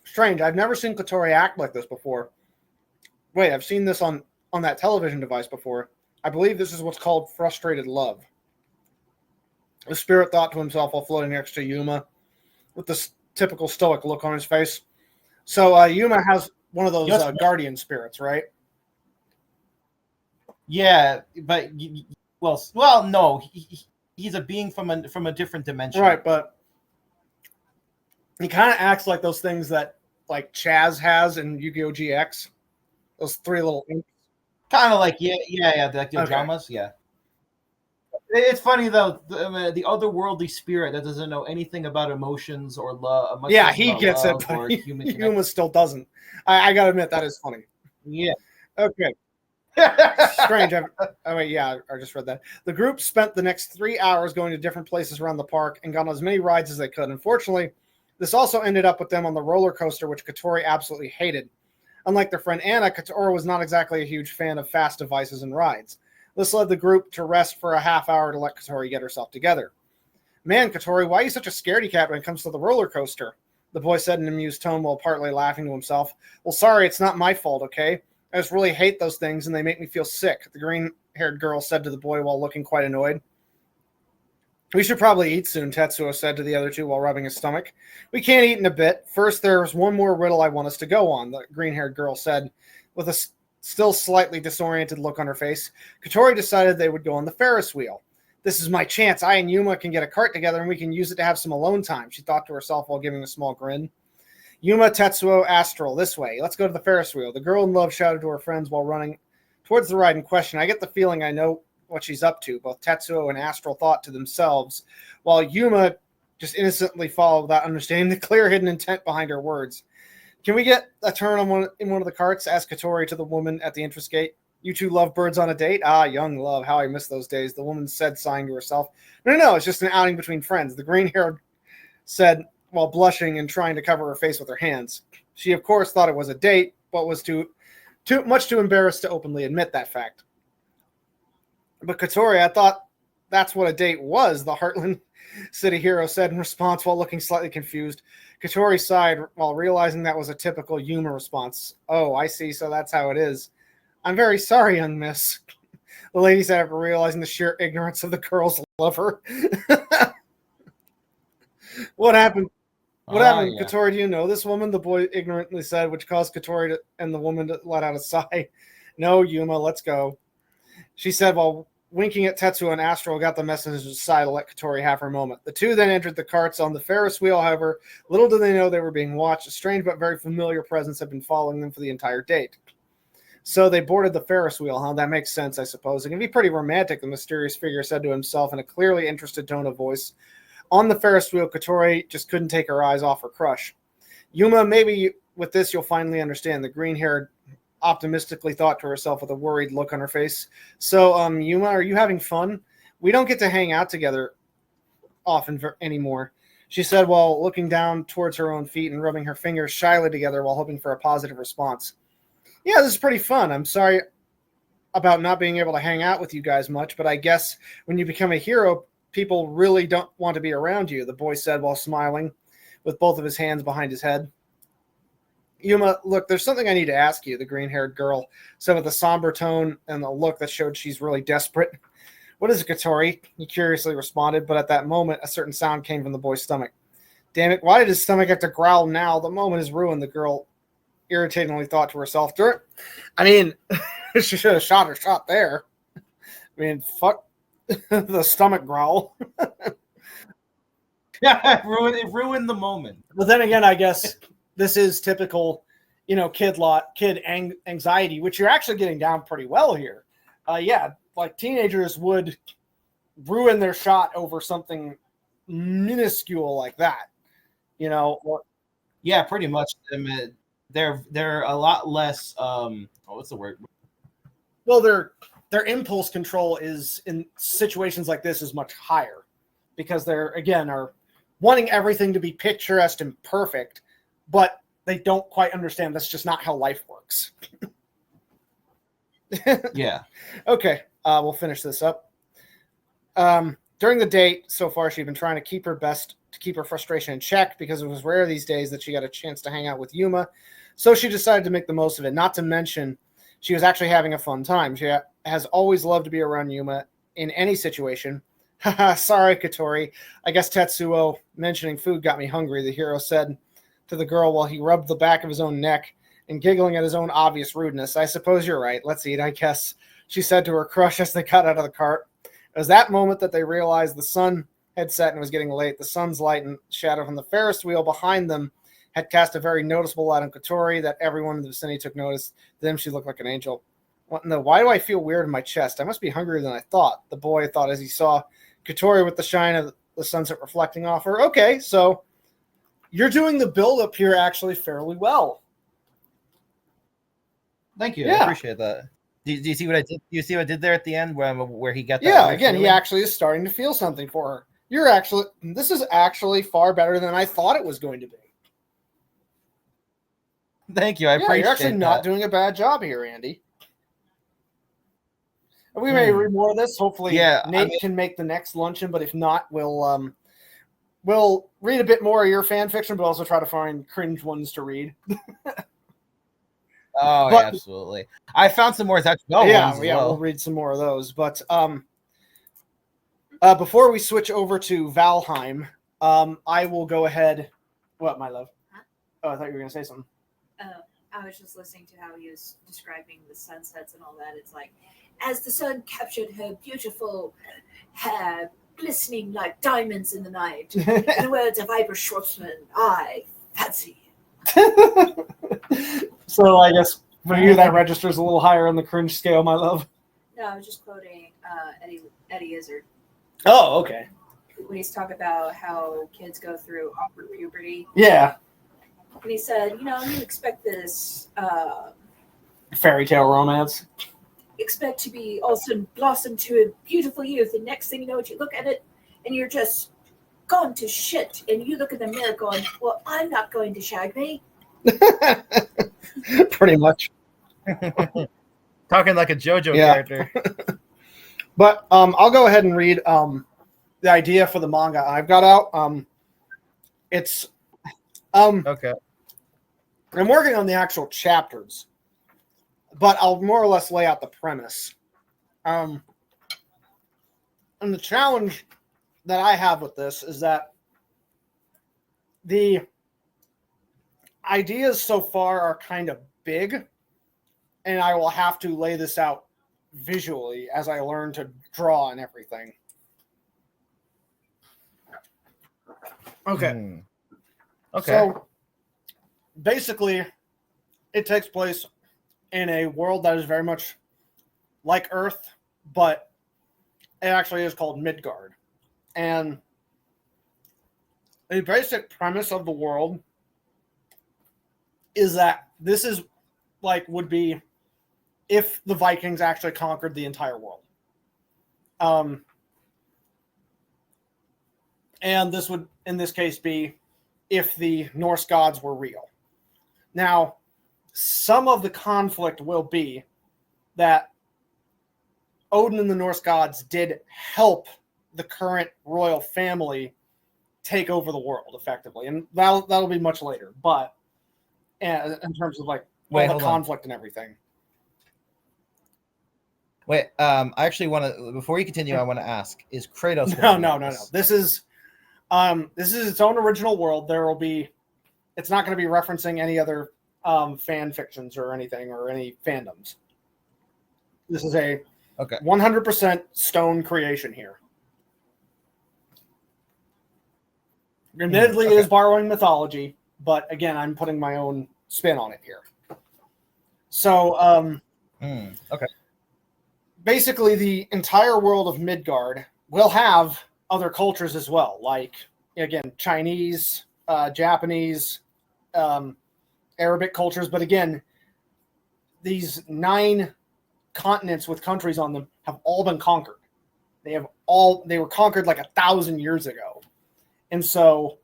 Strange. I've never seen Katori act like this before. Wait, I've seen this on that television device before. I believe this is what's called frustrated love. The spirit thought to himself while floating next to Yuma, with this typical stoic look on his face. So Yuma has one of those guardian spirits, right? Yeah, but well, no, he's a being from a different dimension, right? But he kind of acts like those things that like Chaz has in Yu-Gi-Oh! GX. Those three little kind of like like the dramas, yeah. It's funny though, the otherworldly spirit that doesn't know anything about emotions or love. Yeah, he gets it, but Yuma still doesn't. I gotta admit that is funny. Yeah. Okay. Strange. I just read that. The group spent the next 3 hours going to different places around the park and got on as many rides as they could. Unfortunately, this also ended up with them on the roller coaster, which Katori absolutely hated. Unlike their friend Anna, Katori was not exactly a huge fan of fast devices and rides. This led the group to rest for a half hour to let Katori get herself together. Man, Katori, why are you such a scaredy cat when it comes to the roller coaster? The boy said in an amused tone while partly laughing to himself. Well, sorry, it's not my fault, okay? I just really hate those things and they make me feel sick, the green-haired girl said to the boy while looking quite annoyed. We should probably eat soon, Tetsuo said to the other two while rubbing his stomach. We can't eat in a bit. First, there's one more riddle I want us to go on, the green-haired girl said, with a still slightly disoriented look on her face. Katori decided they would go on the Ferris wheel. This is my chance. I and Yuma can get a cart together and we can use it to have some alone time, she thought to herself while giving a small grin. Yuma, Tetsuo, Astral, this way. Let's go to the Ferris wheel. The girl in love shouted to her friends while running towards the ride in question. I get the feeling I know what she's up to, both Tetsuo and Astral thought to themselves, while Yuma just innocently followed without understanding the clear hidden intent behind her words. Can we get a turn on in one of the carts? Asked Katori to the woman at the entrance gate. You two lovebirds on a date? Ah, young love. How I miss those days. The woman said, sighing to herself. No, it's just an outing between friends. The green-haired said while blushing and trying to cover her face with her hands. She, of course, thought it was a date, but was too much too embarrassed to openly admit that fact. But Katori, I thought that's what a date was, the Heartland City hero said in response while looking slightly confused. Katori sighed while realizing that was a typical Yuma response. Oh, I see, so that's how it is. I'm very sorry, young miss. The lady said after realizing the sheer ignorance of the girl's lover. What happened? What happened, yeah. Katori, do you know this woman? The boy ignorantly said, which caused Katori and the woman to let out a sigh. No, Yuma, let's go. She said while winking at Tetsuo and Astral got the message aside to let Katori have her moment. The two then entered the carts on the Ferris wheel, however, little did they know they were being watched. A strange but very familiar presence had been following them for the entire date. So they boarded the Ferris wheel, huh? That makes sense, I suppose. It can be pretty romantic, the mysterious figure said to himself in a clearly interested tone of voice. On the Ferris wheel, Katori just couldn't take her eyes off her crush. Yuma, maybe with this you'll finally understand. The green-haired optimistically thought to herself with a worried look on her face. So, Yuma, are you having fun? We don't get to hang out together often anymore, she said while looking down towards her own feet and rubbing her fingers shyly together while hoping for a positive response. Yeah, this is pretty fun. I'm sorry about not being able to hang out with you guys much, but I guess when you become a hero, people really don't want to be around you, the boy said while smiling with both of his hands behind his head. Yuma, look, there's something I need to ask you, the green-haired girl said with a somber tone and a look that showed she's really desperate. What is it, Katori? He curiously responded, but at that moment, a certain sound came from the boy's stomach. Damn it, why did his stomach have to growl now? The moment is ruined, the girl irritatingly thought to herself. I mean, she should have shot her shot there. I mean, fuck the stomach growl. Yeah, it ruined the moment. But then again, I guess this is typical, kid anxiety, which you're actually getting down pretty well here. Yeah, like teenagers would ruin their shot over something minuscule like that. Yeah, pretty much. I mean, they're a lot less. What's the word? Well, their impulse control is in situations like this is much higher because they're again are wanting everything to be picturesque and perfect, but they don't quite understand that's just not how life works. Yeah. Okay, we'll finish this up. During the date, so far, she'd been trying to keep her best to keep her frustration in check because it was rare these days that she got a chance to hang out with Yuma. So she decided to make the most of it, not to mention she was actually having a fun time. She has always loved to be around Yuma in any situation. Haha, sorry, Katori. I guess Tetsuo mentioning food got me hungry, the hero said to the girl while he rubbed the back of his own neck and giggling at his own obvious rudeness. I suppose you're right. Let's eat, I guess, she said to her crush as they got out of the cart. It was that moment that they realized the sun had set and was getting late. The sun's light and shadow from the Ferris wheel behind them had cast a very noticeable light on Katori that everyone in the vicinity took notice. To them, she looked like an angel. Why do I feel weird in my chest? I must be hungrier than I thought, the boy thought as he saw Katori with the shine of the sunset reflecting off her. Okay, so you're doing the build-up here actually fairly well. Thank you. Yeah. I appreciate that. Do you see what I did? Do you see what I did there at the end where he got that? Yeah, again, feeling? He actually is starting to feel something for her. This is actually far better than I thought it was going to be. Thank you. I appreciate you're actually not doing a bad job here, Andy. We may read more of this. Hopefully, Nate can make the next luncheon, but if not, we'll read a bit more of your fan fiction, but also try to find cringe ones to read. Absolutely. I found some more ones. We'll read some more of those. But before we switch over to Valheim, I will go ahead. What, my love? Huh? Oh, I thought you were going to say something. I was just listening to how he was describing the sunsets and all that. It's like, as the sun captured her beautiful hair glistening like diamonds in the night, in the words of Ivor Schwartzman, I fancy. So I guess for you that registers a little higher on the cringe scale, my love. No, I was just quoting Eddie Izzard. Oh, okay. When he's talking about how kids go through awkward puberty. Yeah. And he said, you expect this Fairy tale romance. Expect to be all of a sudden blossom to a beautiful youth, and next thing you know, you look at it and you're just gone to shit. And you look at the mirror going, well, I'm not going to shag me. Pretty much. Talking like a JoJo character. But I'll go ahead and read the idea for the manga I've got out. It's okay. I'm working on the actual chapters, but I'll more or less lay out the premise. And the challenge that I have with this is that the ideas so far are kind of big, and I will have to lay this out visually as I learn to draw and everything. Okay. Okay. So basically, it takes place in a world that is very much like Earth, but it actually is called Midgard. And the basic premise of the world is that this is would be if the Vikings actually conquered the entire world. And this would, in this case, be if the Norse gods were real. Now, some of the conflict will be that Odin and the Norse gods did help the current royal family take over the world effectively, and that'll be much later. But in terms of all the conflict and everything. Wait, I actually want to. Before you continue, I want to ask: is Kratos? No. This is its own original world. It's not going to be referencing any other fan fictions or anything or any fandoms. This is a 100% stone creation here. Admittedly, it is borrowing mythology, but again, I'm putting my own spin on it here. So, basically, the entire world of Midgard will have other cultures as well, like, again, Chinese, Japanese, Arabic cultures. But again, these 9 continents with countries on them have all been conquered. They were conquered 1,000 years ago. And so,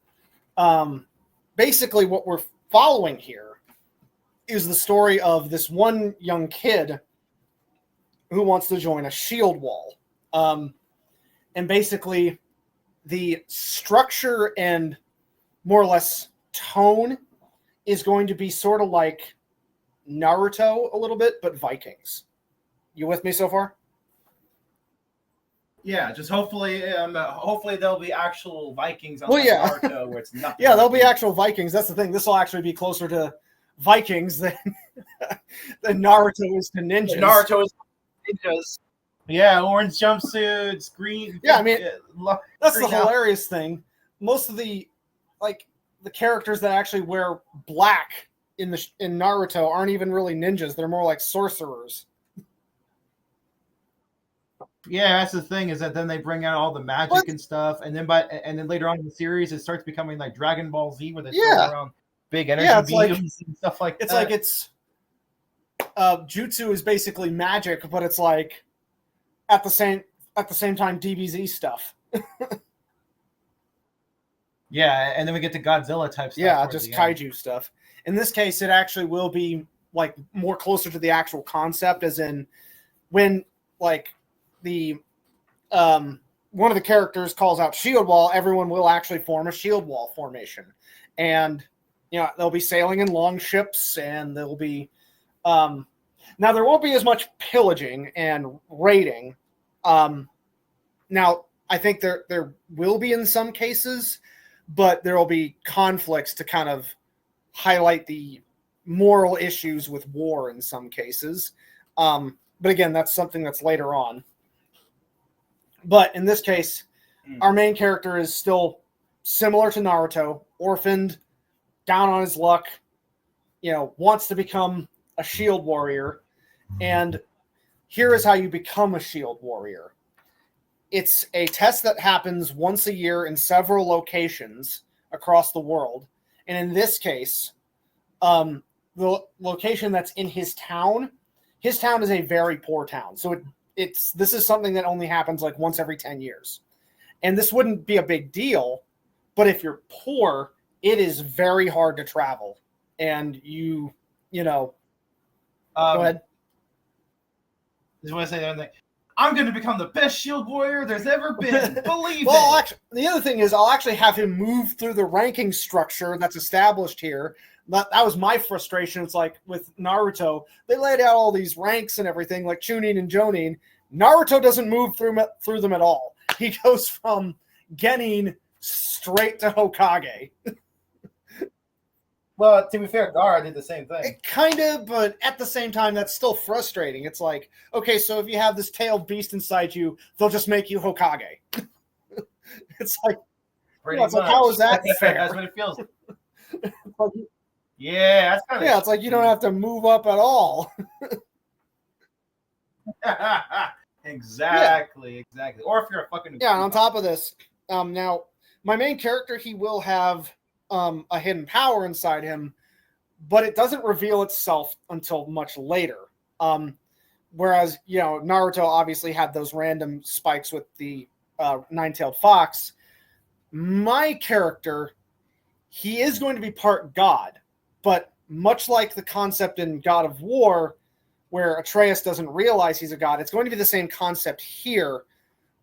basically what we're following here is the story of this one young kid who wants to join a shield wall. And basically the structure and more or less tone is going to be sort of like Naruto a little bit, but Vikings. You with me so far? Yeah, just hopefully there'll be actual Vikings on Naruto where it's nothing. Yeah, there'll be actual Vikings. That's the thing. This will actually be closer to Vikings than Naruto is to ninjas. Naruto is ninjas. Yeah, orange jumpsuits, green. Yeah, I mean, that's the hilarious thing. Most of the characters that actually wear black in Naruto aren't even really ninjas. They're more like sorcerers. Yeah, that's the thing, is that then they bring out all the magic and stuff, and then later on in the series, it starts becoming like Dragon Ball Z, where they throw around big energy beams and stuff like that. It's jutsu is basically magic, but it's at the same time DBZ stuff. Yeah, and then we get to Godzilla type stuff. Yeah, just kaiju stuff. In this case, it actually will be more closer to the actual concept, as in when the one of the characters calls out shield wall, everyone will actually form a shield wall formation. And they'll be sailing in long ships, and there'll be now there won't be as much pillaging and raiding. Now I think there will be in some cases, but there will be conflicts to kind of highlight the moral issues with war in some cases. But again, that's something that's later on. But in this case, our main character is still similar to Naruto, orphaned, down on his luck, wants to become a shield warrior. And here is how you become a shield warrior. it's a test that happens once a year in several locations across the world. And in this case, the location that's in his town is a very poor town. So this is something that only happens like once every 10 years. And this wouldn't be a big deal, but if you're poor, it is very hard to travel. And go ahead. Just want to say the other thing. I'm going to become the best shield warrior there's ever been. Believe well, it. Actually, the other thing is I'll actually have him move through the ranking structure that's established here. That was my frustration. It's like with Naruto, they laid out all these ranks and everything, like Chunin and Jonin. Naruto doesn't move through them at all. He goes from Genin straight to Hokage. Well, to be fair, Gaara did the same thing. Kind of, but at the same time, that's still frustrating. It's like, okay, so if you have this tailed beast inside you, they'll just make you Hokage. It's like, it's like, how is that fair? That's what it feels. Yeah, that's kind of. Yeah, it's like you don't have to move up at all. Exactly. Or if you're a fucking. Yeah, and on top of this, now my main character, he will have a hidden power inside him, but it doesn't reveal itself until much later. Whereas, Naruto obviously had those random spikes with the nine-tailed fox. My character, he is going to be part god, but much like the concept in God of War, where Atreus doesn't realize he's a god, it's going to be the same concept here,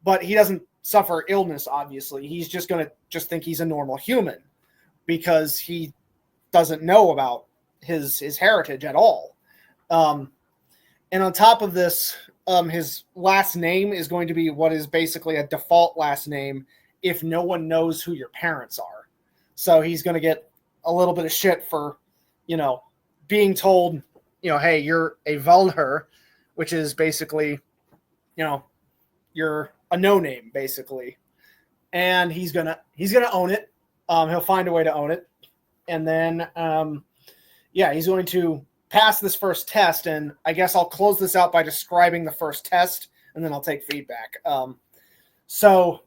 but he doesn't suffer illness, obviously. He's just going to think he's a normal human because he doesn't know about his heritage at all. And on top of this, his last name is going to be what is basically a default last name if no one knows who your parents are. So he's going to get a little bit of shit for, being told, hey, you're a Valdher, which is basically, you're a no name, basically. And he's gonna own it. He'll find a way to own it. And then, he's going to pass this first test. And I guess I'll close this out by describing the first test, and then I'll take feedback. So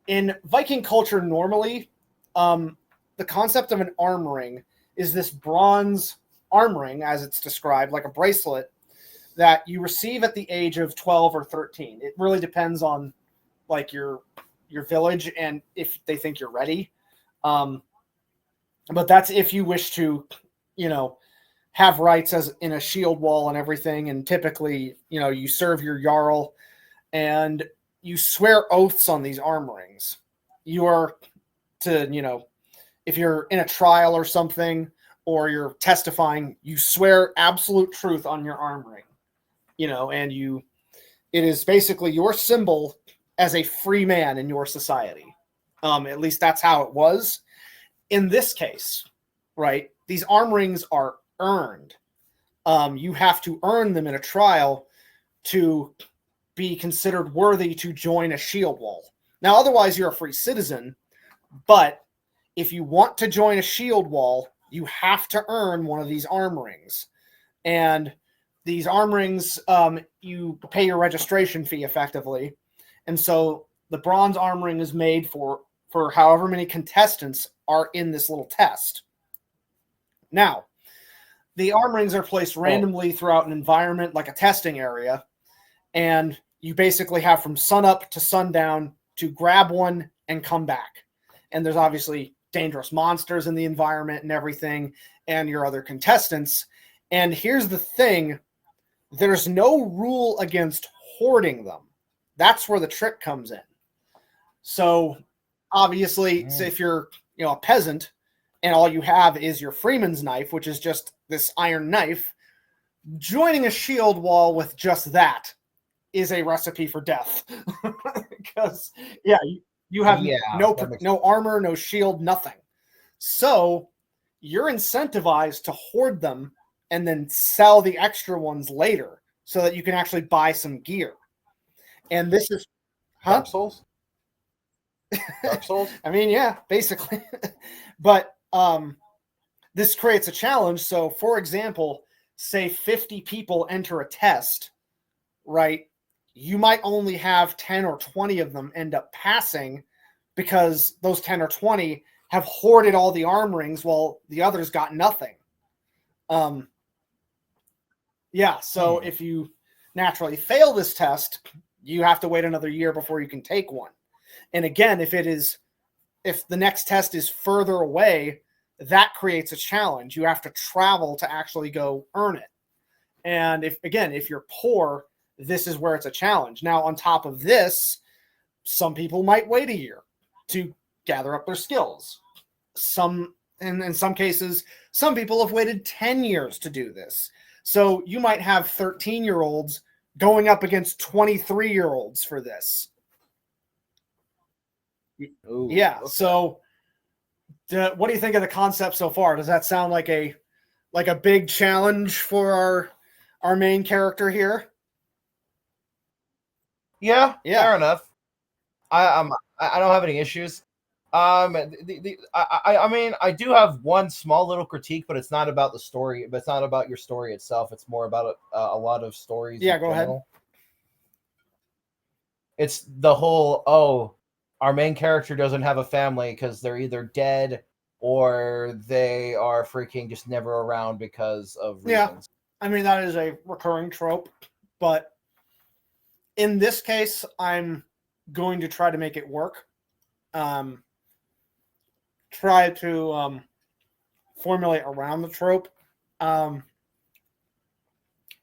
in Viking culture, normally, the concept of an arm ring is this bronze arm ring, as it's described, like a bracelet, that you receive at the age of 12 or 13. It really depends on like your village and if they think you're ready. But that's if you wish to, have rights as in a shield wall and everything. And typically, you serve your jarl and you swear oaths on these arm rings. You are to, if you're in a trial or something, or you're testifying, you swear absolute truth on your arm ring, and it is basically your symbol as a free man in your society. At least that's how it was. In this case, right, these arm rings are earned. You have to earn them in a trial to be considered worthy to join a shield wall. Now, otherwise, you're a free citizen, but if you want to join a shield wall, you have to earn one of these arm rings. And these arm rings, you pay your registration fee effectively. And so the bronze arm ring is made for however many contestants are in this little test. Now, the arm rings are placed randomly throughout an environment like a testing area. And you basically have from sunup to sundown to grab one and come back. And there's obviously dangerous monsters in the environment and everything, and your other contestants. And here's the thing, there's no rule against hoarding them. That's where the trick comes in. So obviously, so if you're a peasant and all you have is your freeman's knife, which is just this iron knife, joining a shield wall with just that is a recipe for death. Because you have no armor, no shield, nothing. So you're incentivized to hoard them and then sell the extra ones later so that you can actually buy some gear. And this is... Dark Souls? Dark Souls? I mean, yeah, basically. But this creates a challenge. So, for example, say 50 people enter a test, right? you might only have 10 or 20 of them end up passing because those 10 or 20 have hoarded all the arm rings while the others got nothing. Yeah, so if you naturally fail this test, you have to wait another year before you can take one. And again, if the next test is further away, that creates a challenge. You have to travel to actually go earn it. And if you're poor, this is where it's a challenge. Now, on top of this, some people might wait a year to gather up their skills. In some cases, some people have waited 10 years to do this. So you might have 13-year-olds going up against 23-year-olds for this. Ooh, yeah. okay. So what do you think of the concept so far? Does that sound like a big challenge for our main character here? Yeah, Yeah. fair enough. I don't have any issues. I mean, I do have one small little critique, but it's not about the story. But it's not about your story itself. It's more about a lot of stories. Yeah, in go ahead. general. It's the whole our main character doesn't have a family because they're either dead or they are freaking just never around because of reasons. I mean, that is a recurring trope, but in this case, I'm going to try to make it work. Try to formulate around the trope. In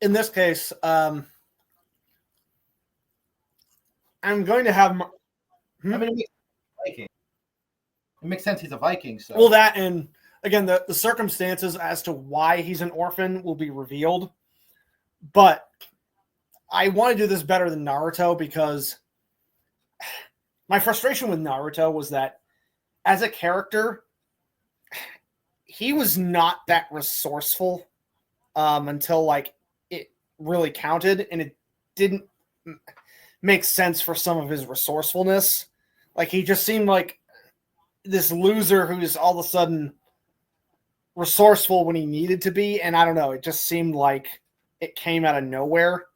this case, I'm going to have. I mean, it makes sense. He's a Viking, so Well, that and again, the circumstances as to why he's an orphan will be revealed. But I want to do this better than Naruto because my frustration with Naruto was that as a character, he was not that resourceful until like it really counted, and it didn't make sense for some of his resourcefulness. Like he just seemed like this loser who's all of a sudden resourceful when he needed to be, and I don't know, it just seemed like it came out of nowhere.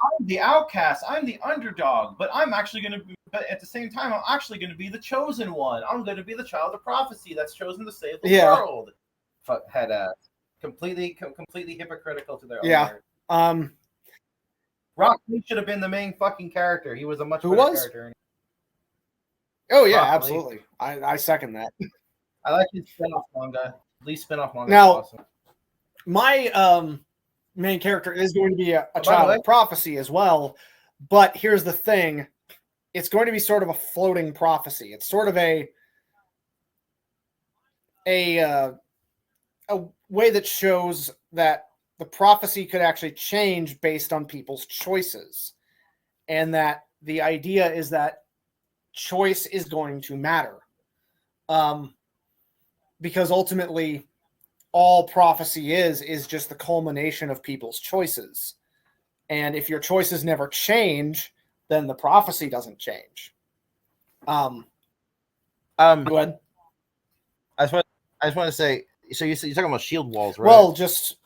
I'm the outcast. I'm the underdog, but I'm actually going to be. But at the same time, I'm actually going to be the chosen one. I'm going to be the child of prophecy that's chosen to save the world. Fuck head ass. Completely hypocritical to their own art. Rock Lee should have been the main fucking character. He was a much better character. Oh yeah, Rock Lee. absolutely. I second that. I like his spin-off manga. Lee's spin-off manga. Now, Awesome. My main character is going to be a child of prophecy as well, but here's the thing. It's going to be sort of a floating prophecy. It's sort of a way that shows that the prophecy could actually change based on people's choices. And that the idea is that choice is going to matter. Because ultimately, all prophecy is just the culmination of people's choices. And if your choices never change, then the prophecy doesn't change. Go ahead. I just want to say, so you're talking about shield walls, right? Well, just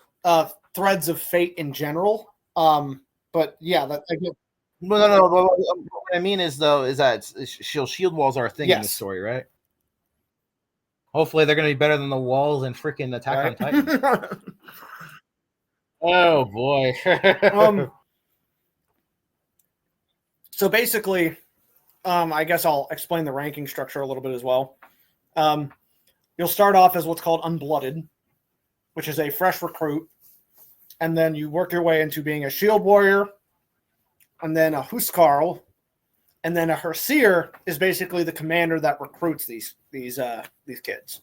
threads of fate in general. But yeah, that I get. No. What I mean is that shield walls are a thing in the story, right? Hopefully, they're going to be better than the walls and freaking Attack on Titan. Oh boy. So basically, I guess I'll explain the ranking structure a little bit as well. You'll start off as what's called Unblooded, which is a fresh recruit, and then you work your way into being a shield warrior, and then a Huskarl, and then a Herseer is basically the commander that recruits these kids.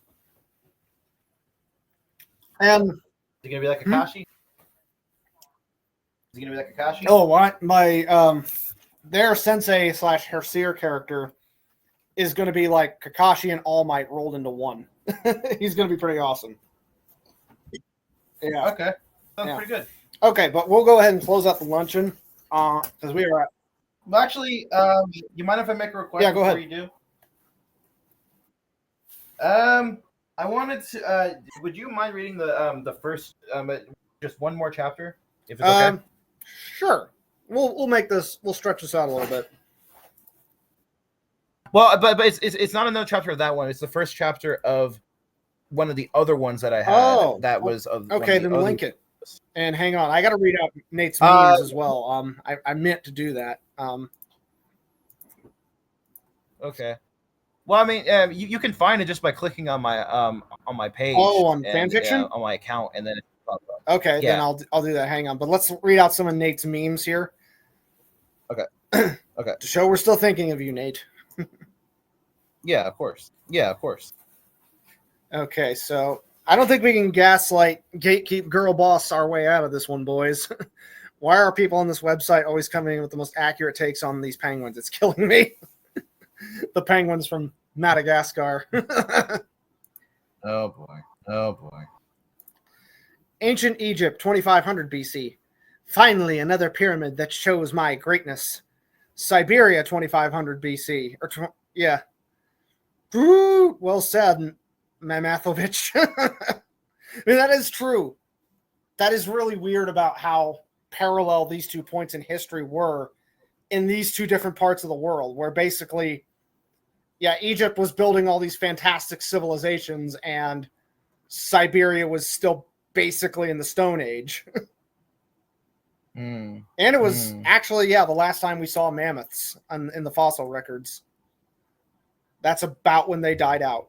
And is he gonna be like Kakashi? Is he gonna be like Kakashi? Oh, what my their sensei / Herseer character is going to be like Kakashi and All Might rolled into one. He's going to be pretty awesome. Yeah. Okay. Sounds pretty good. Okay, but we'll go ahead and close out the luncheon because we are at. Well, actually, you mind if I make a request? Yeah, go ahead. You do. I wanted to. Would you mind reading the first just one more chapter, if it's okay? Sure. We'll make this. We'll stretch this out a little bit. Well, but it's not another chapter of that one. It's the first chapter of one of the other ones that I had. Oh, that was of okay. Then link it. And hang on, I got to read out Nate's memes as well. I meant to do that. Okay. Well, I mean, you can find it just by clicking on my page. Oh, on Fanfiction? On my account, and then it pops up. Okay, then I'll do that. Hang on, but let's read out some of Nate's memes here. Okay. Okay. To show we're still thinking of you, Nate. Yeah, of course. Yeah, of course. Okay, so I don't think we can gaslight, gatekeep, girl boss our way out of this one, boys. Why are people on this website always coming in with the most accurate takes on these penguins? It's killing me. The penguins from Madagascar. Oh boy. Oh boy. Ancient Egypt, 2500 BC. Finally, another pyramid that shows my greatness. Siberia, 2500 BC. Yeah. Ooh, well said, Mamathovich. I mean, that is true. That is really weird about how parallel these 2 points in history were in these 2 different parts of the world, where basically, yeah, Egypt was building all these fantastic civilizations, and Siberia was still basically in the Stone Age. And it was actually, the last time we saw mammoths in the fossil records. That's about when they died out.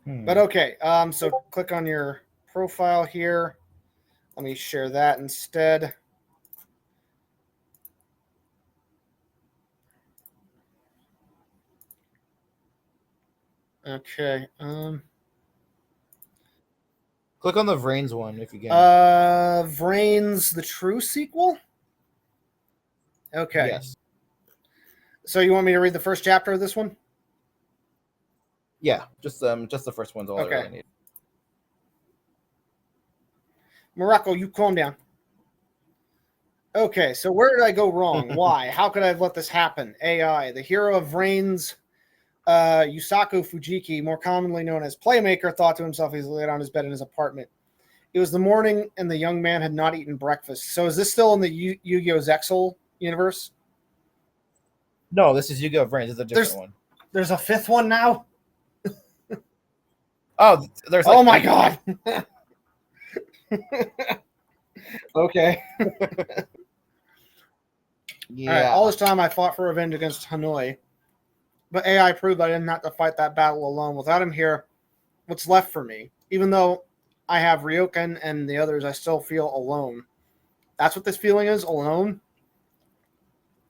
But okay, so click on your profile here. Let me share that instead. Okay. Click on the Vrains one if you can. Vrains, the true sequel? Okay. Yes. So you want me to read the first chapter of this one? Yeah, just the first one's all I really need. Morocco, you calm down. Okay, so where did I go wrong? Why? How could I have let this happen? AI, the hero of Vrains, Yusaku Fujiki, more commonly known as Playmaker, thought to himself as he laid on his bed in his apartment. It was the morning, and the young man had not eaten breakfast. So is this still in the Yu-Gi-Oh! Zexal universe? No, this is Yu-Gi-Oh! Vrains. It's a different one. There's a 5th one now? Oh, there's oh my god! Okay. Yeah. All right, all this time I fought for revenge against Hanoi, but AI proved I didn't have to fight that battle alone. Without him here, what's left for me? Even though I have Ryokan and the others, I still feel alone. That's what this feeling is, alone?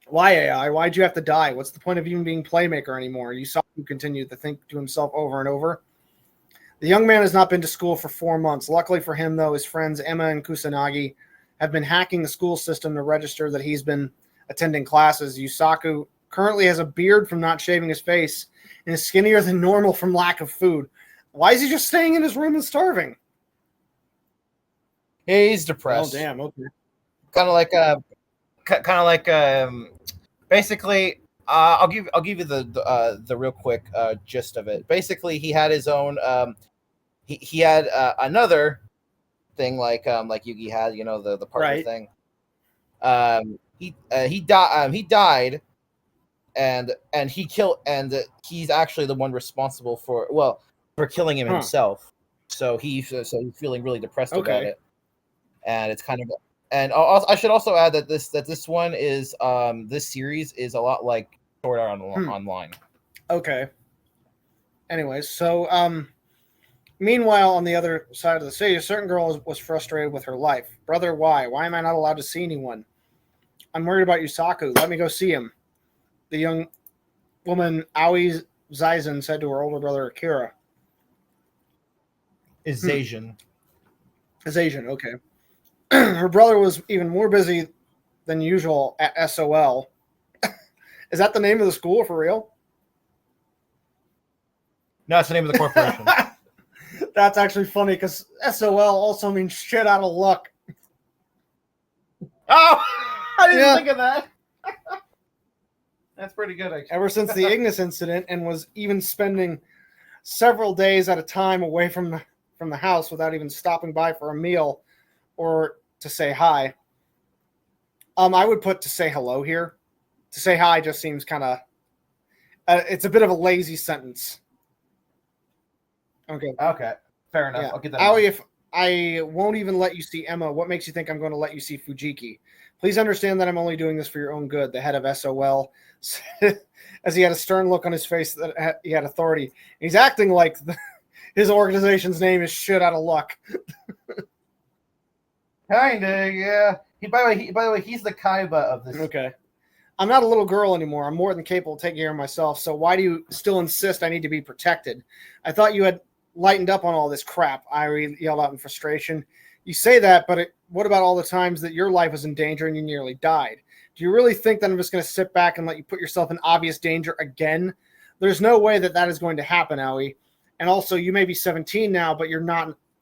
Why, AI? Why'd you have to die? What's the point of even being Playmaker anymore? You saw him continue to think to himself over and over. The young man has not been to school for 4 months. Luckily for him, though, his friends Emma and Kusanagi have been hacking the school system to register that he's been attending classes. Yusaku currently has a beard from not shaving his face and is skinnier than normal from lack of food. Why is he just staying in his room and starving? He's depressed. Oh, damn. Okay. Basically, I'll give you the real quick gist of it. Basically, he had his own. He had another thing like Yugi had, the partner thing. He died, and he killed, and he's actually the one responsible for killing him himself. So he's feeling really depressed about it, and it's kind of. And I should also add that this one is this series is a lot like Sword Art Online. Okay. Anyways, so meanwhile, on the other side of the city, a certain girl was frustrated with her life. Brother, why? Why am I not allowed to see anyone? I'm worried about Yusaku. Let me go see him. The young woman, Aoi Zaizen, said to her older brother, Akira. Is Asian. Is Asian, okay. Her brother was even more busy than usual at SOL. Is that the name of the school for real? No, it's the name of the corporation. That's actually funny because SOL also means shit out of luck. Oh, I didn't think of that. That's pretty good, actually. Ever since the Ignis incident, and was even spending several days at a time away from the house without even stopping by for a meal or to say hi. I would put to say hello here. To say hi just seems kind of. It's a bit of a lazy sentence. Okay. Okay. Fair enough. Yeah. I'll get that. Aoi, if I won't even let you see Emma, what makes you think I'm going to let you see Fujiki? Please understand that I'm only doing this for your own good. The head of SOL, as he had a stern look on his face that he had authority. He's acting like his organization's name is shit out of luck. Kinda, yeah. By the way, he's the Kaiba of this. Okay. I'm not a little girl anymore. I'm more than capable of taking care of myself. So why do you still insist I need to be protected? I thought you had lightened up on all this crap, Irie yelled out in frustration. You say that, but what about all the times that your life was in danger and you nearly died? Do you really think that I'm just going to sit back and let you put yourself in obvious danger again? There's no way that that is going to happen, Aoi. And also, you may be 17 now, but you're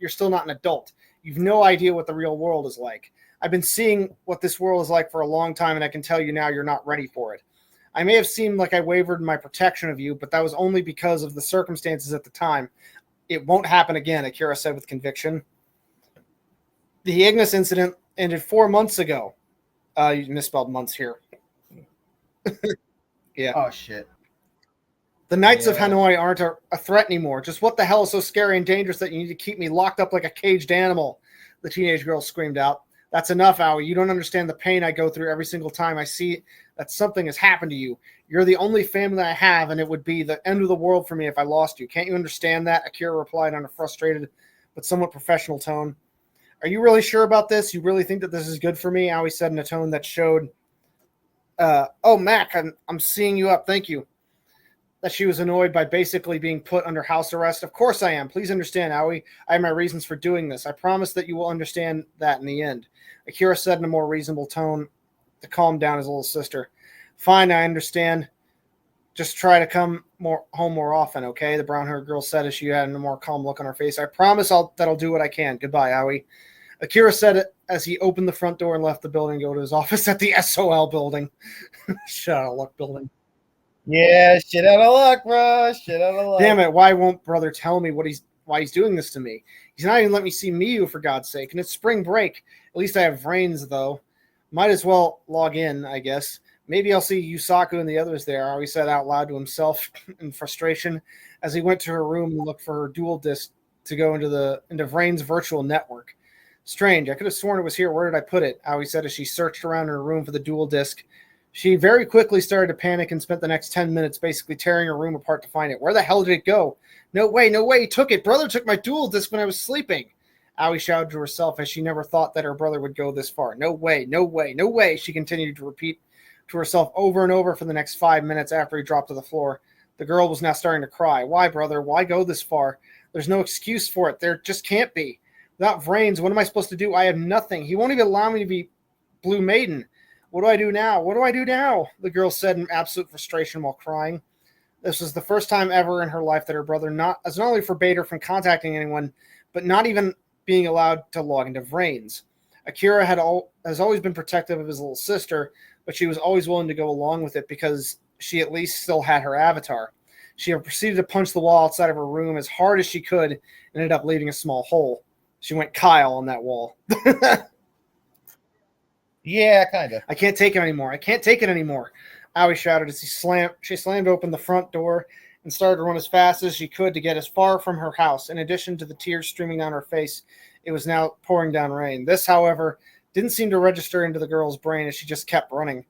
still not an adult. You've no idea what the real world is like. I've been seeing what this world is like for a long time, and I can tell you now you're not ready for it. I may have seemed like I wavered in my protection of you, but that was only because of the circumstances at the time. It won't happen again, Akira said with conviction. The Ignis incident ended 4 months ago. You misspelled months here. Yeah. Oh, shit. The Knights of Hanoi aren't a threat anymore. Just what the hell is so scary and dangerous that you need to keep me locked up like a caged animal? The teenage girl screamed out. That's enough, Aoi. You don't understand the pain I go through every single time I see that something has happened to you. You're the only family I have, and it would be the end of the world for me if I lost you. Can't you understand that? Akira replied on a frustrated but somewhat professional tone. Are you really sure about this? You really think that this is good for me? Aoi said in a tone that showed, oh, Mac, I'm seeing you up. Thank you. That she was annoyed by basically being put under house arrest. Of course I am. Please understand, Aoi. I have my reasons for doing this. I promise that you will understand that in the end. Akira said in a more reasonable tone to calm down his little sister. Fine, I understand. Just try to come home more often, okay? The brown-haired girl said as she had a more calm look on her face. I promise that I'll do what I can. Goodbye, Aoi. Akira said it as he opened the front door and left the building to go to his office at the SOL building. Shut out of luck building. Yeah, shit out of luck, bro. Shit out of luck. Damn it, why won't brother tell me why he's doing this to me? He's not even letting me see Miyu, for God's sake. And it's spring break. At least I have brains, though. Might as well log in, I guess. Maybe I'll see Yusaku and the others there, Aoi said out loud to himself in frustration as he went to her room and looked for her dual disc to go into Vrain's virtual network. Strange, I could have sworn it was here. Where did I put it? Aoi said as she searched around in her room for the dual disc. She very quickly started to panic and spent the next 10 minutes basically tearing her room apart to find it. Where the hell did it go? No way, he took it. Brother took my dual disc when I was sleeping. Aoi shouted to herself as she never thought that her brother would go this far. No way, she continued to repeat to herself over and over for the next 5 minutes after he dropped to the floor. The girl was now starting to cry. Why, brother? Why go this far? There's no excuse for it. There just can't be. Without Vrains, what am I supposed to do? I have nothing. He won't even allow me to be Blue Maiden. What do I do now? What do I do now? The girl said in absolute frustration while crying. This was the first time ever in her life that her brother not only forbade her from contacting anyone, but not even being allowed to log into Vrains. Akira has always been protective of his little sister, but she was always willing to go along with it because she at least still had her avatar. She proceeded to punch the wall outside of her room as hard as she could and ended up leaving a small hole. She went Kyle on that wall. Yeah, kind of. I can't take it anymore. Aoi shouted as she slammed open the front door and started to run as fast as she could to get as far from her house. In addition to the tears streaming down her face, it was now pouring down rain. This, however, didn't seem to register into the girl's brain as she just kept running.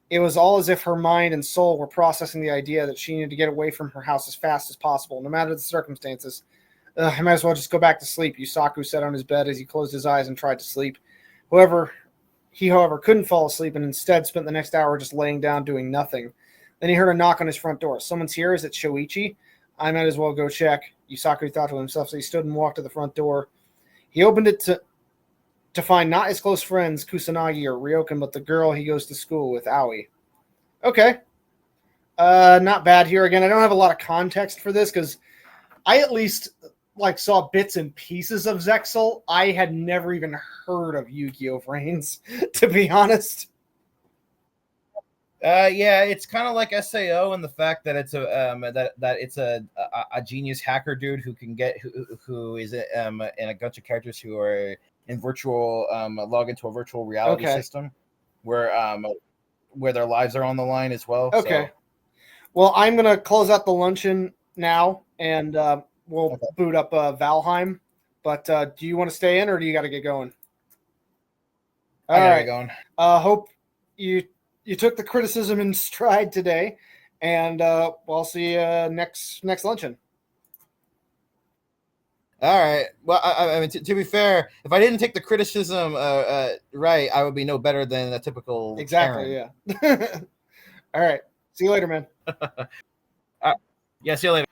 It was all as if her mind and soul were processing the idea that she needed to get away from her house as fast as possible, no matter the circumstances. I might as well just go back to sleep, Yusaku said on his bed as he closed his eyes and tried to sleep. He, however, couldn't fall asleep and instead spent the next hour just laying down doing nothing. Then he heard a knock on his front door. Someone's here. Is it Shoichi? I might as well go check, Yusaku thought to himself, so he stood and walked to the front door. He opened it to find not his close friends, Kusanagi or Ryokan, but the girl he goes to school with, Aoi. Okay. Not bad here. Again, I don't have a lot of context for this because I at least saw bits and pieces of Zexal. I had never even heard of Yu-Gi-Oh! Vrains, to be honest. Yeah, it's kind of like SAO in the fact that it's a genius hacker dude who can who is in a bunch of characters who are in virtual log into a virtual reality system where their lives are on the line as well. Okay. So. Well, I'm gonna close out the luncheon now, and we'll boot up Valheim. But do you want to stay in, or do you got to get going? I gotta get going. Hope you took the criticism in stride today, and we'll see you next luncheon. All right. Well, I mean, to be fair, if I didn't take the criticism right, I would be no better than a typical Exactly. Karen. Yeah. All right. See you later, man. Yeah. See you later.